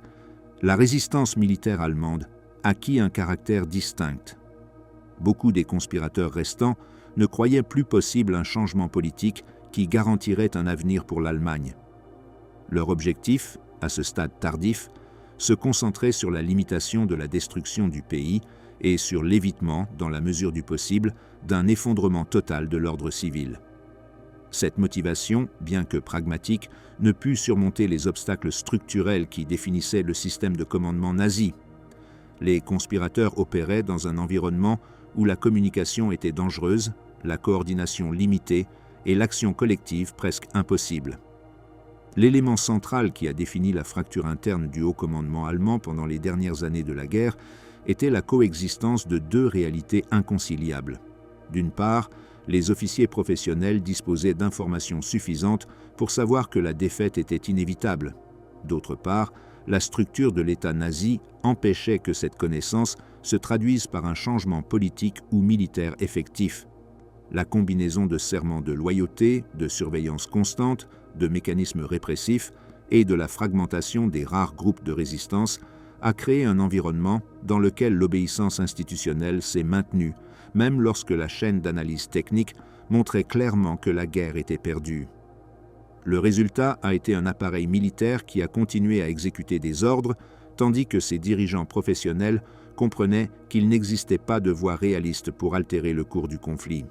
la résistance militaire allemande acquit un caractère distinct. Beaucoup des conspirateurs restants ne croyaient plus possible un changement politique qui garantirait un avenir pour l'Allemagne. Leur objectif, à ce stade tardif, se concentrait sur la limitation de la destruction du pays et sur l'évitement, dans la mesure du possible, d'un effondrement total de l'ordre civil. Cette motivation, bien que pragmatique, ne put surmonter les obstacles structurels qui définissaient le système de commandement nazi. Les conspirateurs opéraient dans un environnement où la communication était dangereuse, la coordination limitée et l'action collective presque impossible. L'élément central qui a défini la fracture interne du haut commandement allemand pendant les dernières années de la guerre était la coexistence de deux réalités inconciliables. D'une part, les officiers professionnels disposaient d'informations suffisantes pour savoir que la défaite était inévitable. D'autre part, la structure de l'État nazi empêchait que cette connaissance se traduise par un changement politique ou militaire effectif. La combinaison de serments de loyauté, de surveillance constante, de mécanismes répressifs et de la fragmentation des rares groupes de résistance a créé un environnement dans lequel l'obéissance institutionnelle s'est maintenue, même lorsque la chaîne d'analyse technique montrait clairement que la guerre était perdue. Le résultat a été un appareil militaire qui a continué à exécuter des ordres, tandis que ses dirigeants professionnels comprenaient qu'il n'existait pas de voie réaliste pour altérer le cours du conflit.